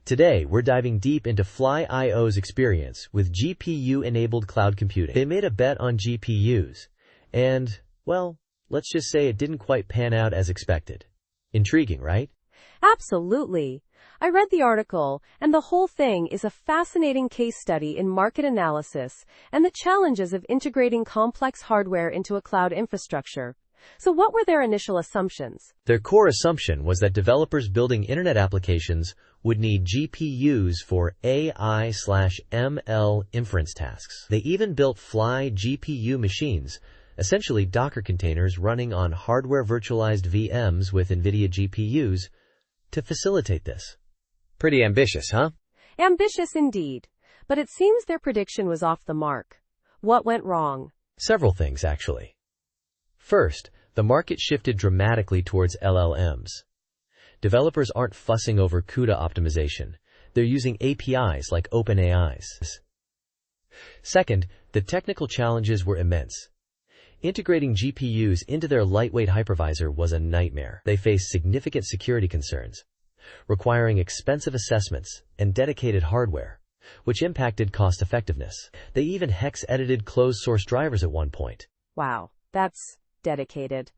Today, we're diving deep into Fly.io's experience with GPU-enabled cloud computing. They made a bet on GPUs, and, well, let's just say it didn't quite pan out as expected. Intriguing, right? Absolutely. I read the article, and the whole thing is a fascinating case study in market analysis and the challenges of integrating complex hardware into a cloud infrastructure. So what were their initial assumptions? Their core assumption was that developers building internet applications would need GPUs for AI/ML inference tasks. They even built Fly GPU machines, essentially Docker containers running on hardware virtualized VMs with NVIDIA GPUs, to facilitate this. Pretty ambitious, huh? Ambitious indeed. But it seems their prediction was off the mark. What went wrong? Several things, actually. First, the market shifted dramatically towards LLMs. Developers aren't fussing over CUDA optimization. They're using APIs like OpenAI's. Second, the technical challenges were immense. Integrating GPUs into their lightweight hypervisor was a nightmare. They faced significant security concerns, requiring expensive assessments and dedicated hardware, which impacted cost effectiveness. They even hex-edited closed-source drivers at one point. Wow, that's dedicated.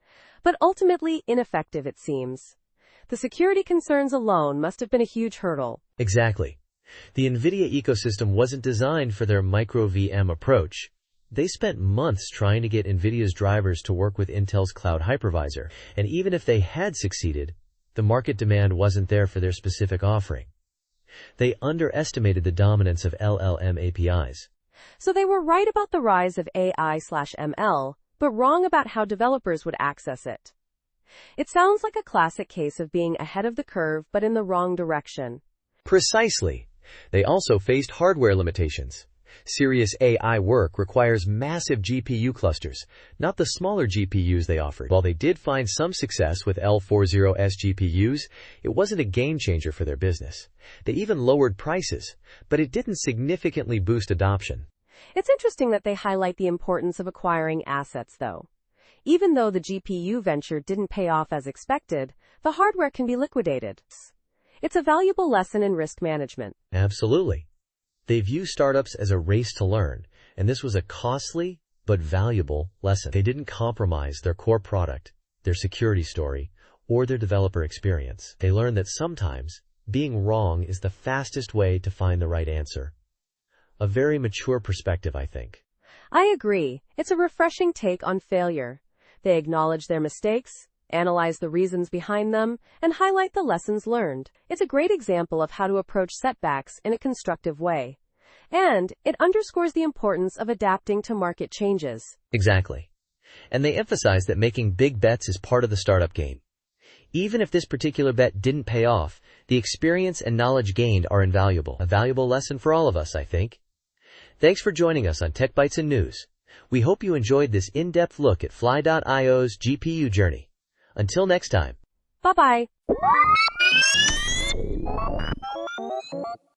But ultimately ineffective, it seems. The security concerns alone must have been a huge hurdle. Exactly. The NVIDIA ecosystem wasn't designed for their micro-VM approach. They spent months trying to get NVIDIA's drivers to work with Intel's cloud hypervisor, and even if they had succeeded, the market demand wasn't there for their specific offering. They underestimated the dominance of LLM APIs. So they were right about the rise of AI/ML, but wrong about how developers would access it. It sounds like a classic case of being ahead of the curve but in the wrong direction. Precisely. They also faced hardware limitations. Serious AI work requires massive GPU clusters, not the smaller GPUs they offered. While they did find some success with L40S GPUs, it wasn't a game changer for their business. They even lowered prices, but it didn't significantly boost adoption. It's interesting that they highlight the importance of acquiring assets, though. Even though the GPU venture didn't pay off as expected, the hardware can be liquidated. It's a valuable lesson in risk management. Absolutely. They view startups as a race to learn, and this was a costly but valuable lesson. They didn't compromise their core product, their security story, or their developer experience. They learned that sometimes being wrong is the fastest way to find the right answer. A very mature perspective, I think. I agree. It's a refreshing take on failure. They acknowledge their mistakes, analyze the reasons behind them, and highlight the lessons learned. It's a great example of how to approach setbacks in a constructive way. And it underscores the importance of adapting to market changes. Exactly. And they emphasize that making big bets is part of the startup game. Even if this particular bet didn't pay off, the experience and knowledge gained are invaluable. A valuable lesson for all of us, I think. Thanks for joining us on Tech Bytes and News. We hope you enjoyed this in-depth look at Fly.io's GPU journey. Until next time. Bye-bye.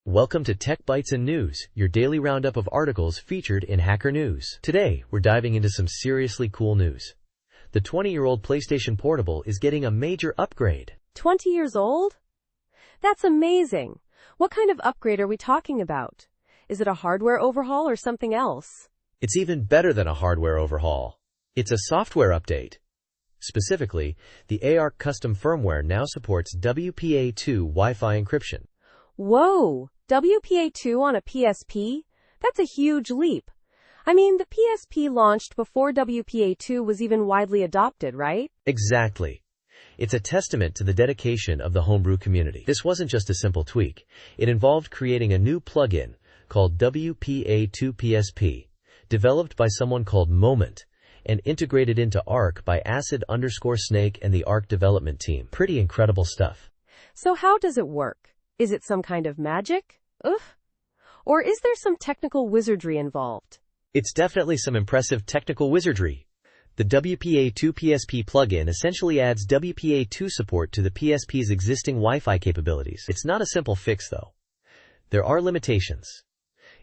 Welcome to Tech Bytes and News, your daily roundup of articles featured in Hacker News. Today, we're diving into some seriously cool news. The 20-year-old PlayStation Portable is getting a major upgrade. 20 years old? That's amazing. What kind of upgrade are we talking about? Is it a hardware overhaul or something else? It's even better than a hardware overhaul. It's a software update. Specifically, the ARC custom firmware now supports WPA2 Wi-Fi encryption. Whoa! WPA2 on a PSP? That's a huge leap. I mean, the PSP launched before WPA2 was even widely adopted, right? Exactly. It's a testament to the dedication of the homebrew community. This wasn't just a simple tweak. It involved creating a new plugin called WPA2PSP, developed by someone called Moment, and integrated into ARC by Acid_Snake and the ARC development team. Pretty incredible stuff. So how does it work? Is it some kind of magic? Ugh. Or is there some technical wizardry involved? It's definitely some impressive technical wizardry. The WPA2 PSP plugin essentially adds WPA2 support to the PSP's existing Wi-Fi capabilities. It's not a simple fix though. There are limitations.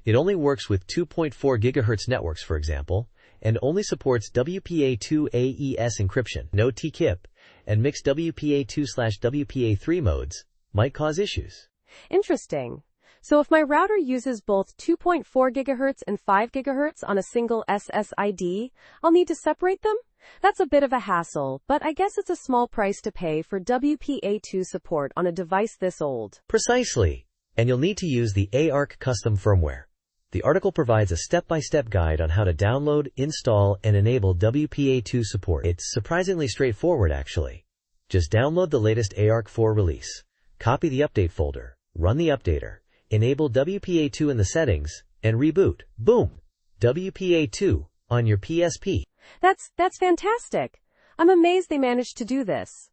It only works with 2.4 GHz networks, for example, and only supports WPA2 AES encryption, no TKIP, and mixed WPA2/WPA3 modes might cause issues. Interesting. So if my router uses both 2.4 GHz and 5 GHz on a single SSID, I'll need to separate them? That's a bit of a hassle, but I guess it's a small price to pay for WPA2 support on a device this old. Precisely. And you'll need to use the ARC custom firmware. The article provides a step-by-step guide on how to download, install, and enable WPA2 support. It's surprisingly straightforward, actually. Just download the latest ARC4 release, copy the update folder, run the updater, enable WPA2 in the settings, and reboot. Boom! WPA2 on your PSP. That's fantastic. I'm amazed they managed to do this.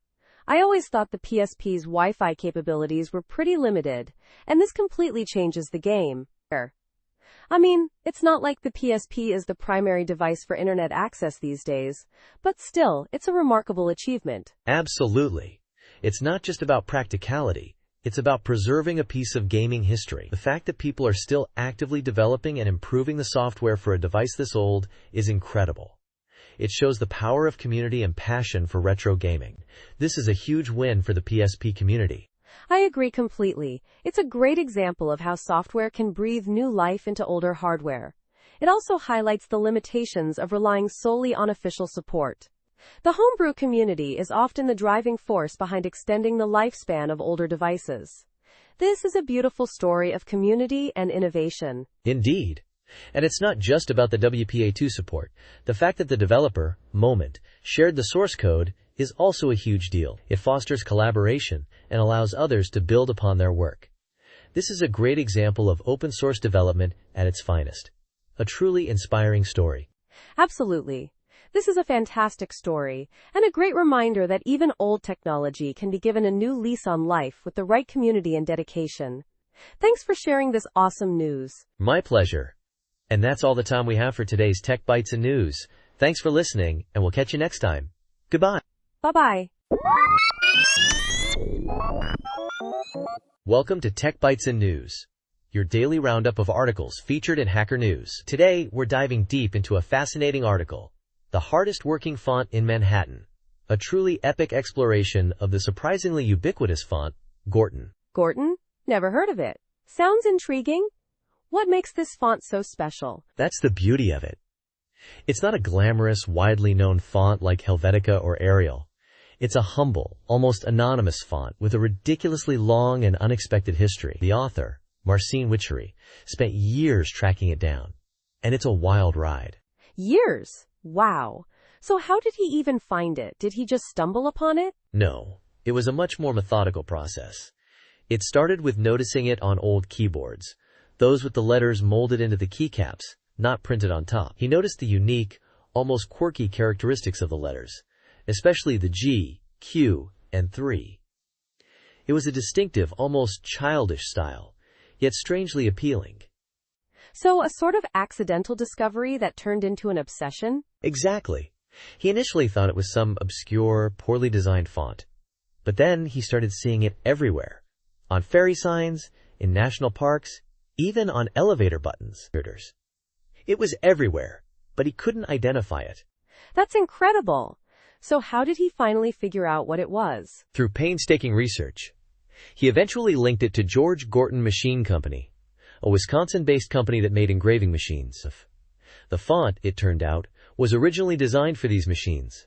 I always thought the PSP's Wi-Fi capabilities were pretty limited, and this completely changes the game. I mean, it's not like the PSP is the primary device for internet access these days, but still, it's a remarkable achievement. Absolutely. It's not just about practicality. It's about preserving a piece of gaming history. The fact that people are still actively developing and improving the software for a device this old is incredible. It shows the power of community and passion for retro gaming. This is a huge win for the PSP community. I agree completely. It's a great example of how software can breathe new life into older hardware. It also highlights the limitations of relying solely on official support. The homebrew community is often the driving force behind extending the lifespan of older devices. This is a beautiful story of community and innovation. Indeed. And it's not just about the WPA2 support. The fact that the developer, Moment, shared the source code is also a huge deal. It fosters collaboration and allows others to build upon their work. This is a great example of open source development at its finest. A truly inspiring story. Absolutely. This is a fantastic story, and a great reminder that even old technology can be given a new lease on life with the right community and dedication. Thanks for sharing this awesome news. My pleasure. And that's all the time we have for today's Tech Bytes and News. Thanks for listening, and we'll catch you next time. Goodbye. Bye-bye. Welcome to Tech Bytes and News, your daily roundup of articles featured in Hacker News. Today, we're diving deep into a fascinating article, The Hardest Working Font in Manhattan, a truly epic exploration of the surprisingly ubiquitous font, Gorton. Gorton? Never heard of it. Sounds intriguing. What makes this font so special? That's the beauty of it. It's not a glamorous, widely known font like Helvetica or Arial. It's a humble, almost anonymous font with a ridiculously long and unexpected history. The author, Marcin Witchery, spent years tracking it down. And it's a wild ride. Years? Wow. So how did he even find it? Did he just stumble upon it? No, it was a much more methodical process. It started with noticing it on old keyboards, those with the letters molded into the keycaps, not printed on top. He noticed the unique, almost quirky characteristics of the letters, especially the G, Q, and 3. It was a distinctive, almost childish style, yet strangely appealing. So a sort of accidental discovery that turned into an obsession? Exactly. He initially thought it was some obscure, poorly designed font. But then he started seeing it everywhere. On ferry signs, in national parks, even on elevator buttons. It was everywhere, but he couldn't identify it. That's incredible. So how did he finally figure out what it was? Through painstaking research, he eventually linked it to George Gorton Machine Company, a Wisconsin-based company that made engraving machines. The font, it turned out, was originally designed for these machines.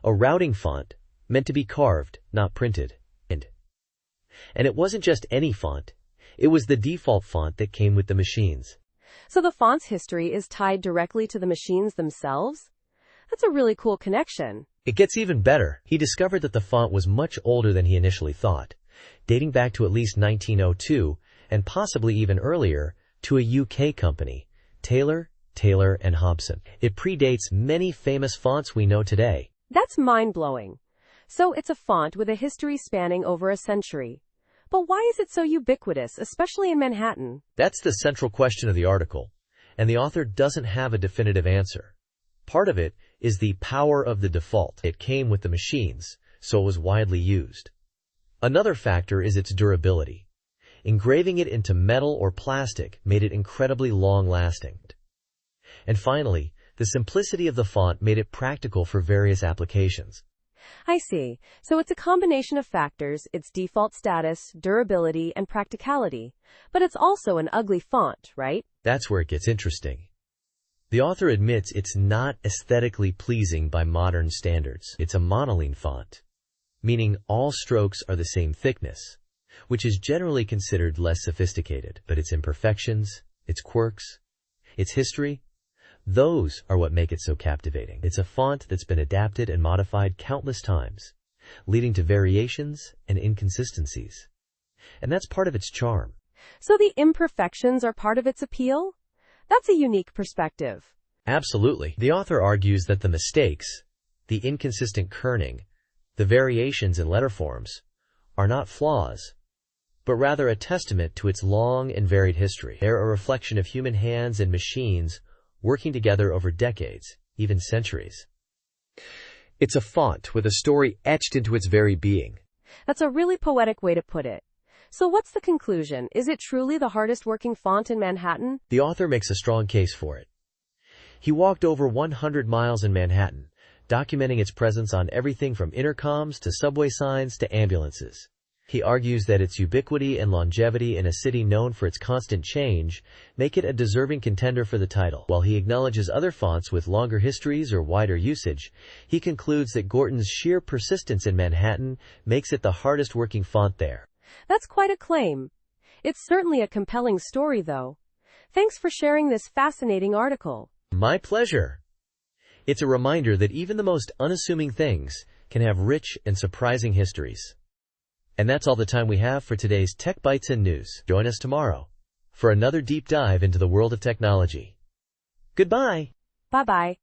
A routing font, meant to be carved, not printed. And it wasn't just any font. It was the default font that came with the machines. So the font's history is tied directly to the machines themselves? That's a really cool connection. It gets even better. He discovered that the font was much older than he initially thought, dating back to at least 1902, and possibly even earlier, to a UK company, Taylor and Hobson. It predates many famous fonts we know today. That's mind-blowing. So it's a font with a history spanning over a century. But why is it so ubiquitous, especially in Manhattan? That's the central question of the article, and the author doesn't have a definitive answer. Part of it is the power of the default. It came with the machines, so it was widely used. Another factor is its durability. Engraving it into metal or plastic made it incredibly long-lasting. And finally, the simplicity of the font made it practical for various applications. I see. So it's a combination of factors, its default status, durability, and practicality. But it's also an ugly font, right? That's where it gets interesting. The author admits it's not aesthetically pleasing by modern standards. It's a monoline font, meaning all strokes are the same thickness, which is generally considered less sophisticated. But its imperfections, its quirks, its history, those are what make it so captivating. It's a font that's been adapted and modified countless times, leading to variations and inconsistencies. And that's part of its charm. So the imperfections are part of its appeal? That's a unique perspective. Absolutely. The author argues that the mistakes, the inconsistent kerning, the variations in letter forms, are not flaws, but rather a testament to its long and varied history. They're a reflection of human hands and machines working together over decades, even centuries. It's a font with a story etched into its very being. That's a really poetic way to put it. So what's the conclusion? Is it truly the hardest working font in Manhattan? The author makes a strong case for it. He walked over 100 miles in Manhattan, documenting its presence on everything from intercoms to subway signs to ambulances. He argues that its ubiquity and longevity in a city known for its constant change make it a deserving contender for the title. While he acknowledges other fonts with longer histories or wider usage, he concludes that Gorton's sheer persistence in Manhattan makes it the hardest working font there. That's quite a claim. It's certainly a compelling story, though. Thanks for sharing this fascinating article. My pleasure. It's a reminder that even the most unassuming things can have rich and surprising histories. And that's all the time we have for today's Tech Bytes and News. Join us tomorrow for another deep dive into the world of technology. Goodbye. Bye-bye.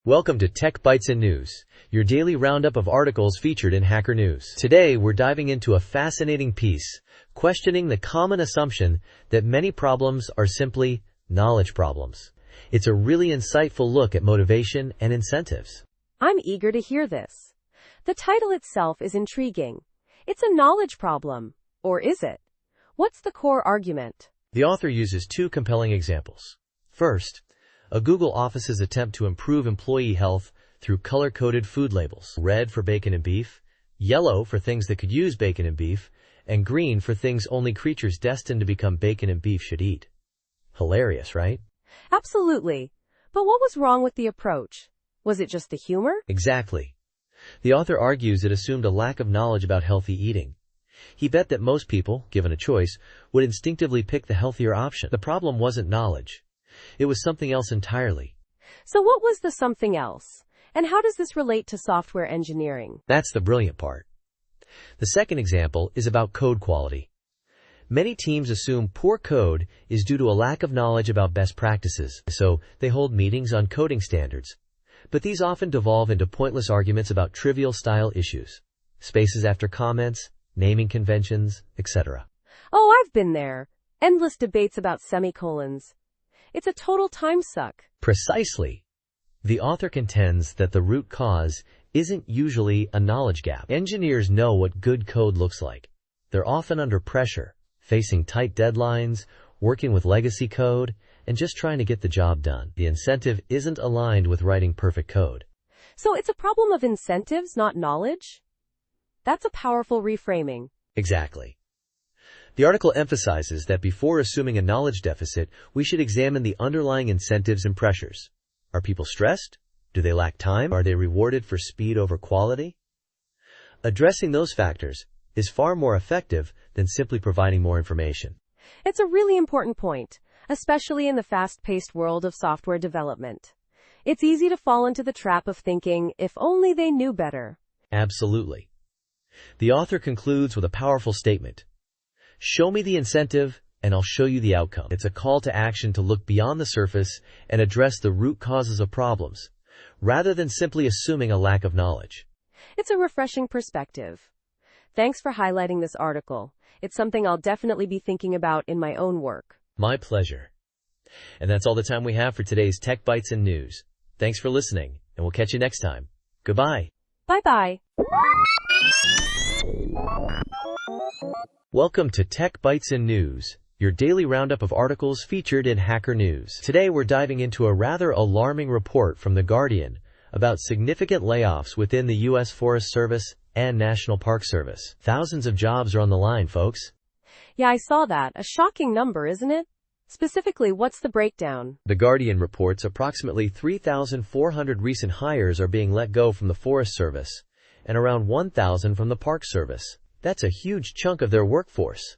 Welcome to Tech Bytes and News, your daily roundup of articles featured in Hacker News. Today, we're diving into a fascinating piece, questioning the common assumption that many problems are simply knowledge problems. It's a really insightful look at motivation and incentives. I'm eager to hear this. The title itself is intriguing. It's a knowledge problem. Or is it? What's the core argument? The author uses two compelling examples. First, a Google office's attempt to improve employee health through color-coded food labels. Red for bacon and beef, yellow for things that could use bacon and beef, and green for things only creatures destined to become bacon and beef should eat. Hilarious, right? Absolutely. But what was wrong with the approach? Was it just the humor? Exactly. The author argues it assumed a lack of knowledge about healthy eating. He bet that most people, given a choice, would instinctively pick the healthier option. The problem wasn't knowledge. It was something else entirely. So what was the something else? And how does this relate to software engineering? That's the brilliant part. The second example is about code quality. Many teams assume poor code is due to a lack of knowledge about best practices, so they hold meetings on coding standards. But these often devolve into pointless arguments about trivial style issues, spaces after comments, naming conventions, etc. Oh, I've been there. Endless debates about semicolons. It's a total time suck. Precisely. The author contends that the root cause isn't usually a knowledge gap. Engineers know what good code looks like. They're often under pressure, facing tight deadlines, working with legacy code, and just trying to get the job done. The incentive isn't aligned with writing perfect code. So it's a problem of incentives, not knowledge? That's a powerful reframing. Exactly. The article emphasizes that before assuming a knowledge deficit, we should examine the underlying incentives and pressures. Are people stressed? Do they lack time? Are they rewarded for speed over quality? Addressing those factors is far more effective than simply providing more information. It's a really important point, especially in the fast-paced world of software development. It's easy to fall into the trap of thinking, if only they knew better. Absolutely. The author concludes with a powerful statement. Show me the incentive, and I'll show you the outcome. It's a call to action to look beyond the surface and address the root causes of problems, rather than simply assuming a lack of knowledge. It's a refreshing perspective. Thanks for highlighting this article. It's something I'll definitely be thinking about in my own work. My pleasure. And that's all the time we have for today's Tech Bites and News. Thanks for listening, and we'll catch you next time. Goodbye. Bye-bye. Welcome to Tech Bites and News, your daily roundup of articles featured in Hacker News. Today we're diving into a rather alarming report from The Guardian about significant layoffs within the U.S. Forest Service and National Park Service. Thousands of jobs are on the line, folks. Yeah, I saw that. A shocking number, isn't it? Specifically, what's the breakdown? The Guardian reports approximately 3,400 recent hires are being let go from the Forest Service and around 1,000 from the Park Service. That's a huge chunk of their workforce.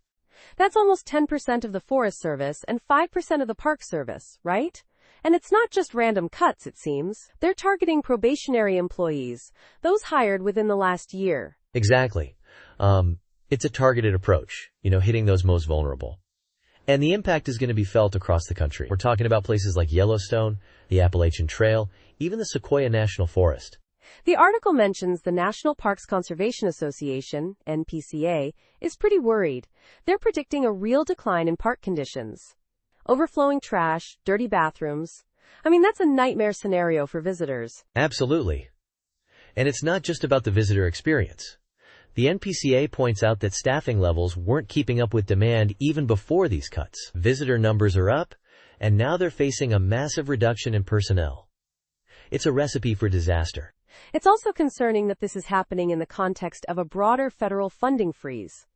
That's almost 10% of the Forest Service and 5% of the Park Service, right? And it's not just random cuts, it seems. They're targeting probationary employees, those hired within the last year. Exactly. It's a targeted approach, hitting those most vulnerable. And the impact is going to be felt across the country. We're talking about places like Yellowstone, the Appalachian Trail, even the Sequoia National Forest. The article mentions the National Parks Conservation Association, NPCA, is pretty worried. They're predicting a real decline in park conditions. Overflowing trash, dirty bathrooms. That's a nightmare scenario for visitors. Absolutely. And it's not just about the visitor experience. The NPCA points out that staffing levels weren't keeping up with demand even before these cuts. Visitor numbers are up, and now they're facing a massive reduction in personnel. It's a recipe for disaster. It's also concerning that this is happening in the context of a broader federal funding freeze.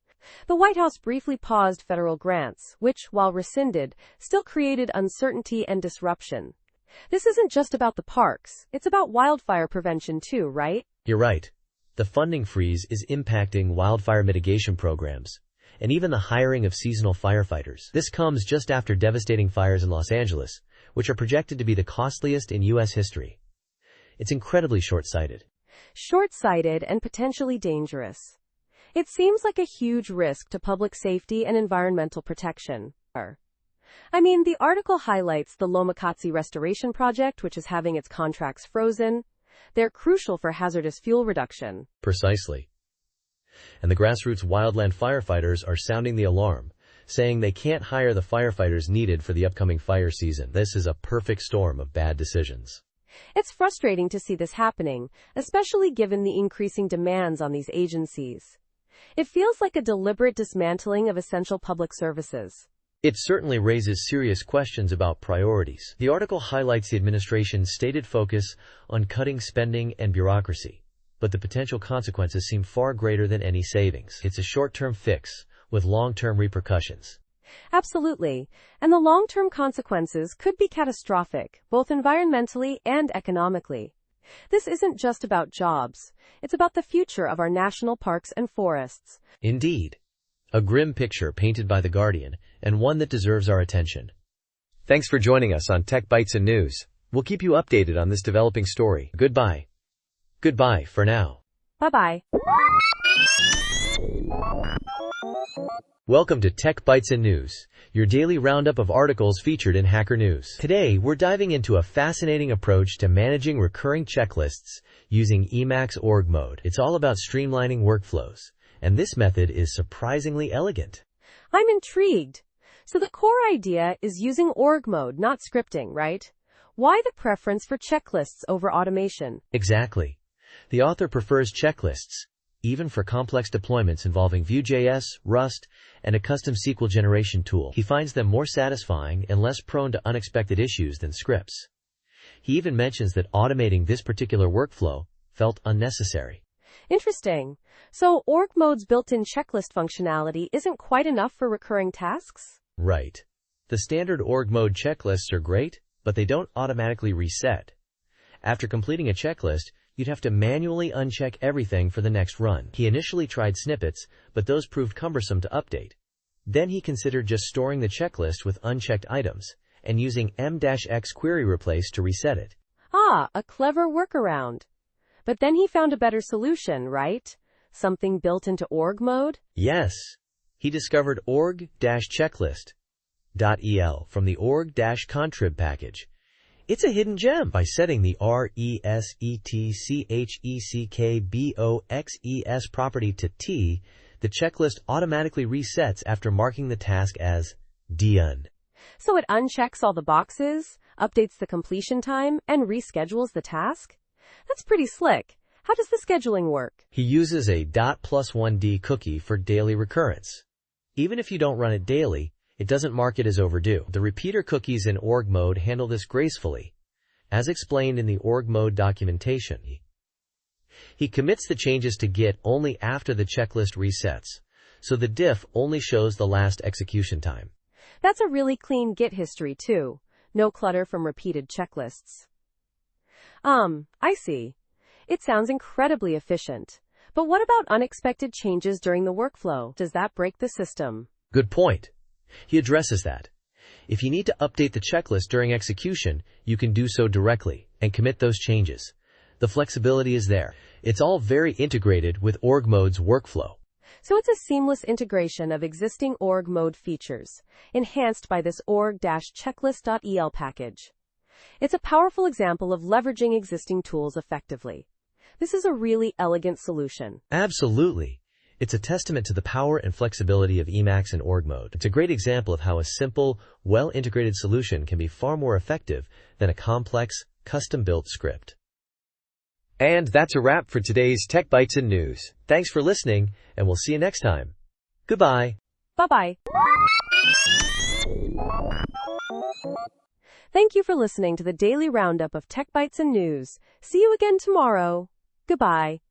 The White House briefly paused federal grants, which, while rescinded, still created uncertainty and disruption. This isn't just about the parks, it's about wildfire prevention too, right? You're right. The funding freeze is impacting wildfire mitigation programs, and even the hiring of seasonal firefighters. This comes just after devastating fires in Los Angeles, which are projected to be the costliest in U.S. history. It's incredibly short-sighted. Short-sighted and potentially dangerous. It seems like a huge risk to public safety and environmental protection. The article highlights the Lomakatsi Restoration Project, which is having its contracts frozen. They're crucial for hazardous fuel reduction. Precisely. And the grassroots wildland firefighters are sounding the alarm, saying they can't hire the firefighters needed for the upcoming fire season. This is a perfect storm of bad decisions. It's frustrating to see this happening, especially given the increasing demands on these agencies. It feels like a deliberate dismantling of essential public services. It certainly raises serious questions about priorities. The article highlights the administration's stated focus on cutting spending and bureaucracy, but the potential consequences seem far greater than any savings. It's a short-term fix with long-term repercussions. Absolutely. And the long-term consequences could be catastrophic, both environmentally and economically. This isn't just about jobs. It's about the future of our national parks and forests. Indeed. A grim picture painted by The Guardian, and one that deserves our attention. Thanks for joining us on Tech Bites and News. We'll keep you updated on this developing story. Goodbye. Goodbye for now. Bye-bye. Welcome to Tech Bytes and News, your daily roundup of articles featured in Hacker News. Today, we're diving into a fascinating approach to managing recurring checklists using Emacs org mode. It's all about streamlining workflows, and this method is surprisingly elegant. I'm intrigued. So the core idea is using org mode, not scripting, right? Why the preference for checklists over automation? Exactly. The author prefers checklists, even for complex deployments involving Vue.js, Rust, and a custom SQL generation tool. He finds them more satisfying and less prone to unexpected issues than scripts. He even mentions that automating this particular workflow felt unnecessary. Interesting. So org mode's built-in checklist functionality isn't quite enough for recurring tasks? Right. The standard org mode checklists are great, but they don't automatically reset. After completing a checklist, you'd have to manually uncheck everything for the next run. He initially tried snippets, but those proved cumbersome to update. Then he considered just storing the checklist with unchecked items and using m-x query replace to reset it. Ah, a clever workaround. But then he found a better solution, right? Something built into org mode? Yes. He discovered org-checklist.el from the org-contrib package. It's a hidden gem. By setting the RESETCHECKBOXES property to T, the checklist automatically resets after marking the task as done. So it unchecks all the boxes, updates the completion time, and reschedules the task? That's pretty slick. How does the scheduling work? He uses a .+1D cookie for daily recurrence. Even if you don't run it daily, it doesn't mark it as overdue. The repeater cookies in org mode handle this gracefully, as explained in the org mode documentation. He commits the changes to Git only after the checklist resets, so the diff only shows the last execution time. That's a really clean Git history, too. No clutter from repeated checklists. I see. It sounds incredibly efficient. But what about unexpected changes during the workflow? Does that break the system? Good point. He addresses that. If you need to update the checklist during execution, you can do so directly and commit those changes. The flexibility is there. It's all very integrated with org mode's workflow. So it's a seamless integration of existing org mode features, enhanced by this org-checklist.el package. It's a powerful example of leveraging existing tools effectively. This is a really elegant solution. Absolutely. It's a testament to the power and flexibility of Emacs and org mode. It's a great example of how a simple, well-integrated solution can be far more effective than a complex, custom-built script. And that's a wrap for today's Tech Bytes and News. Thanks for listening, and we'll see you next time. Goodbye. Bye-bye. Thank you for listening to the daily roundup of Tech Bytes and News. See you again tomorrow. Goodbye.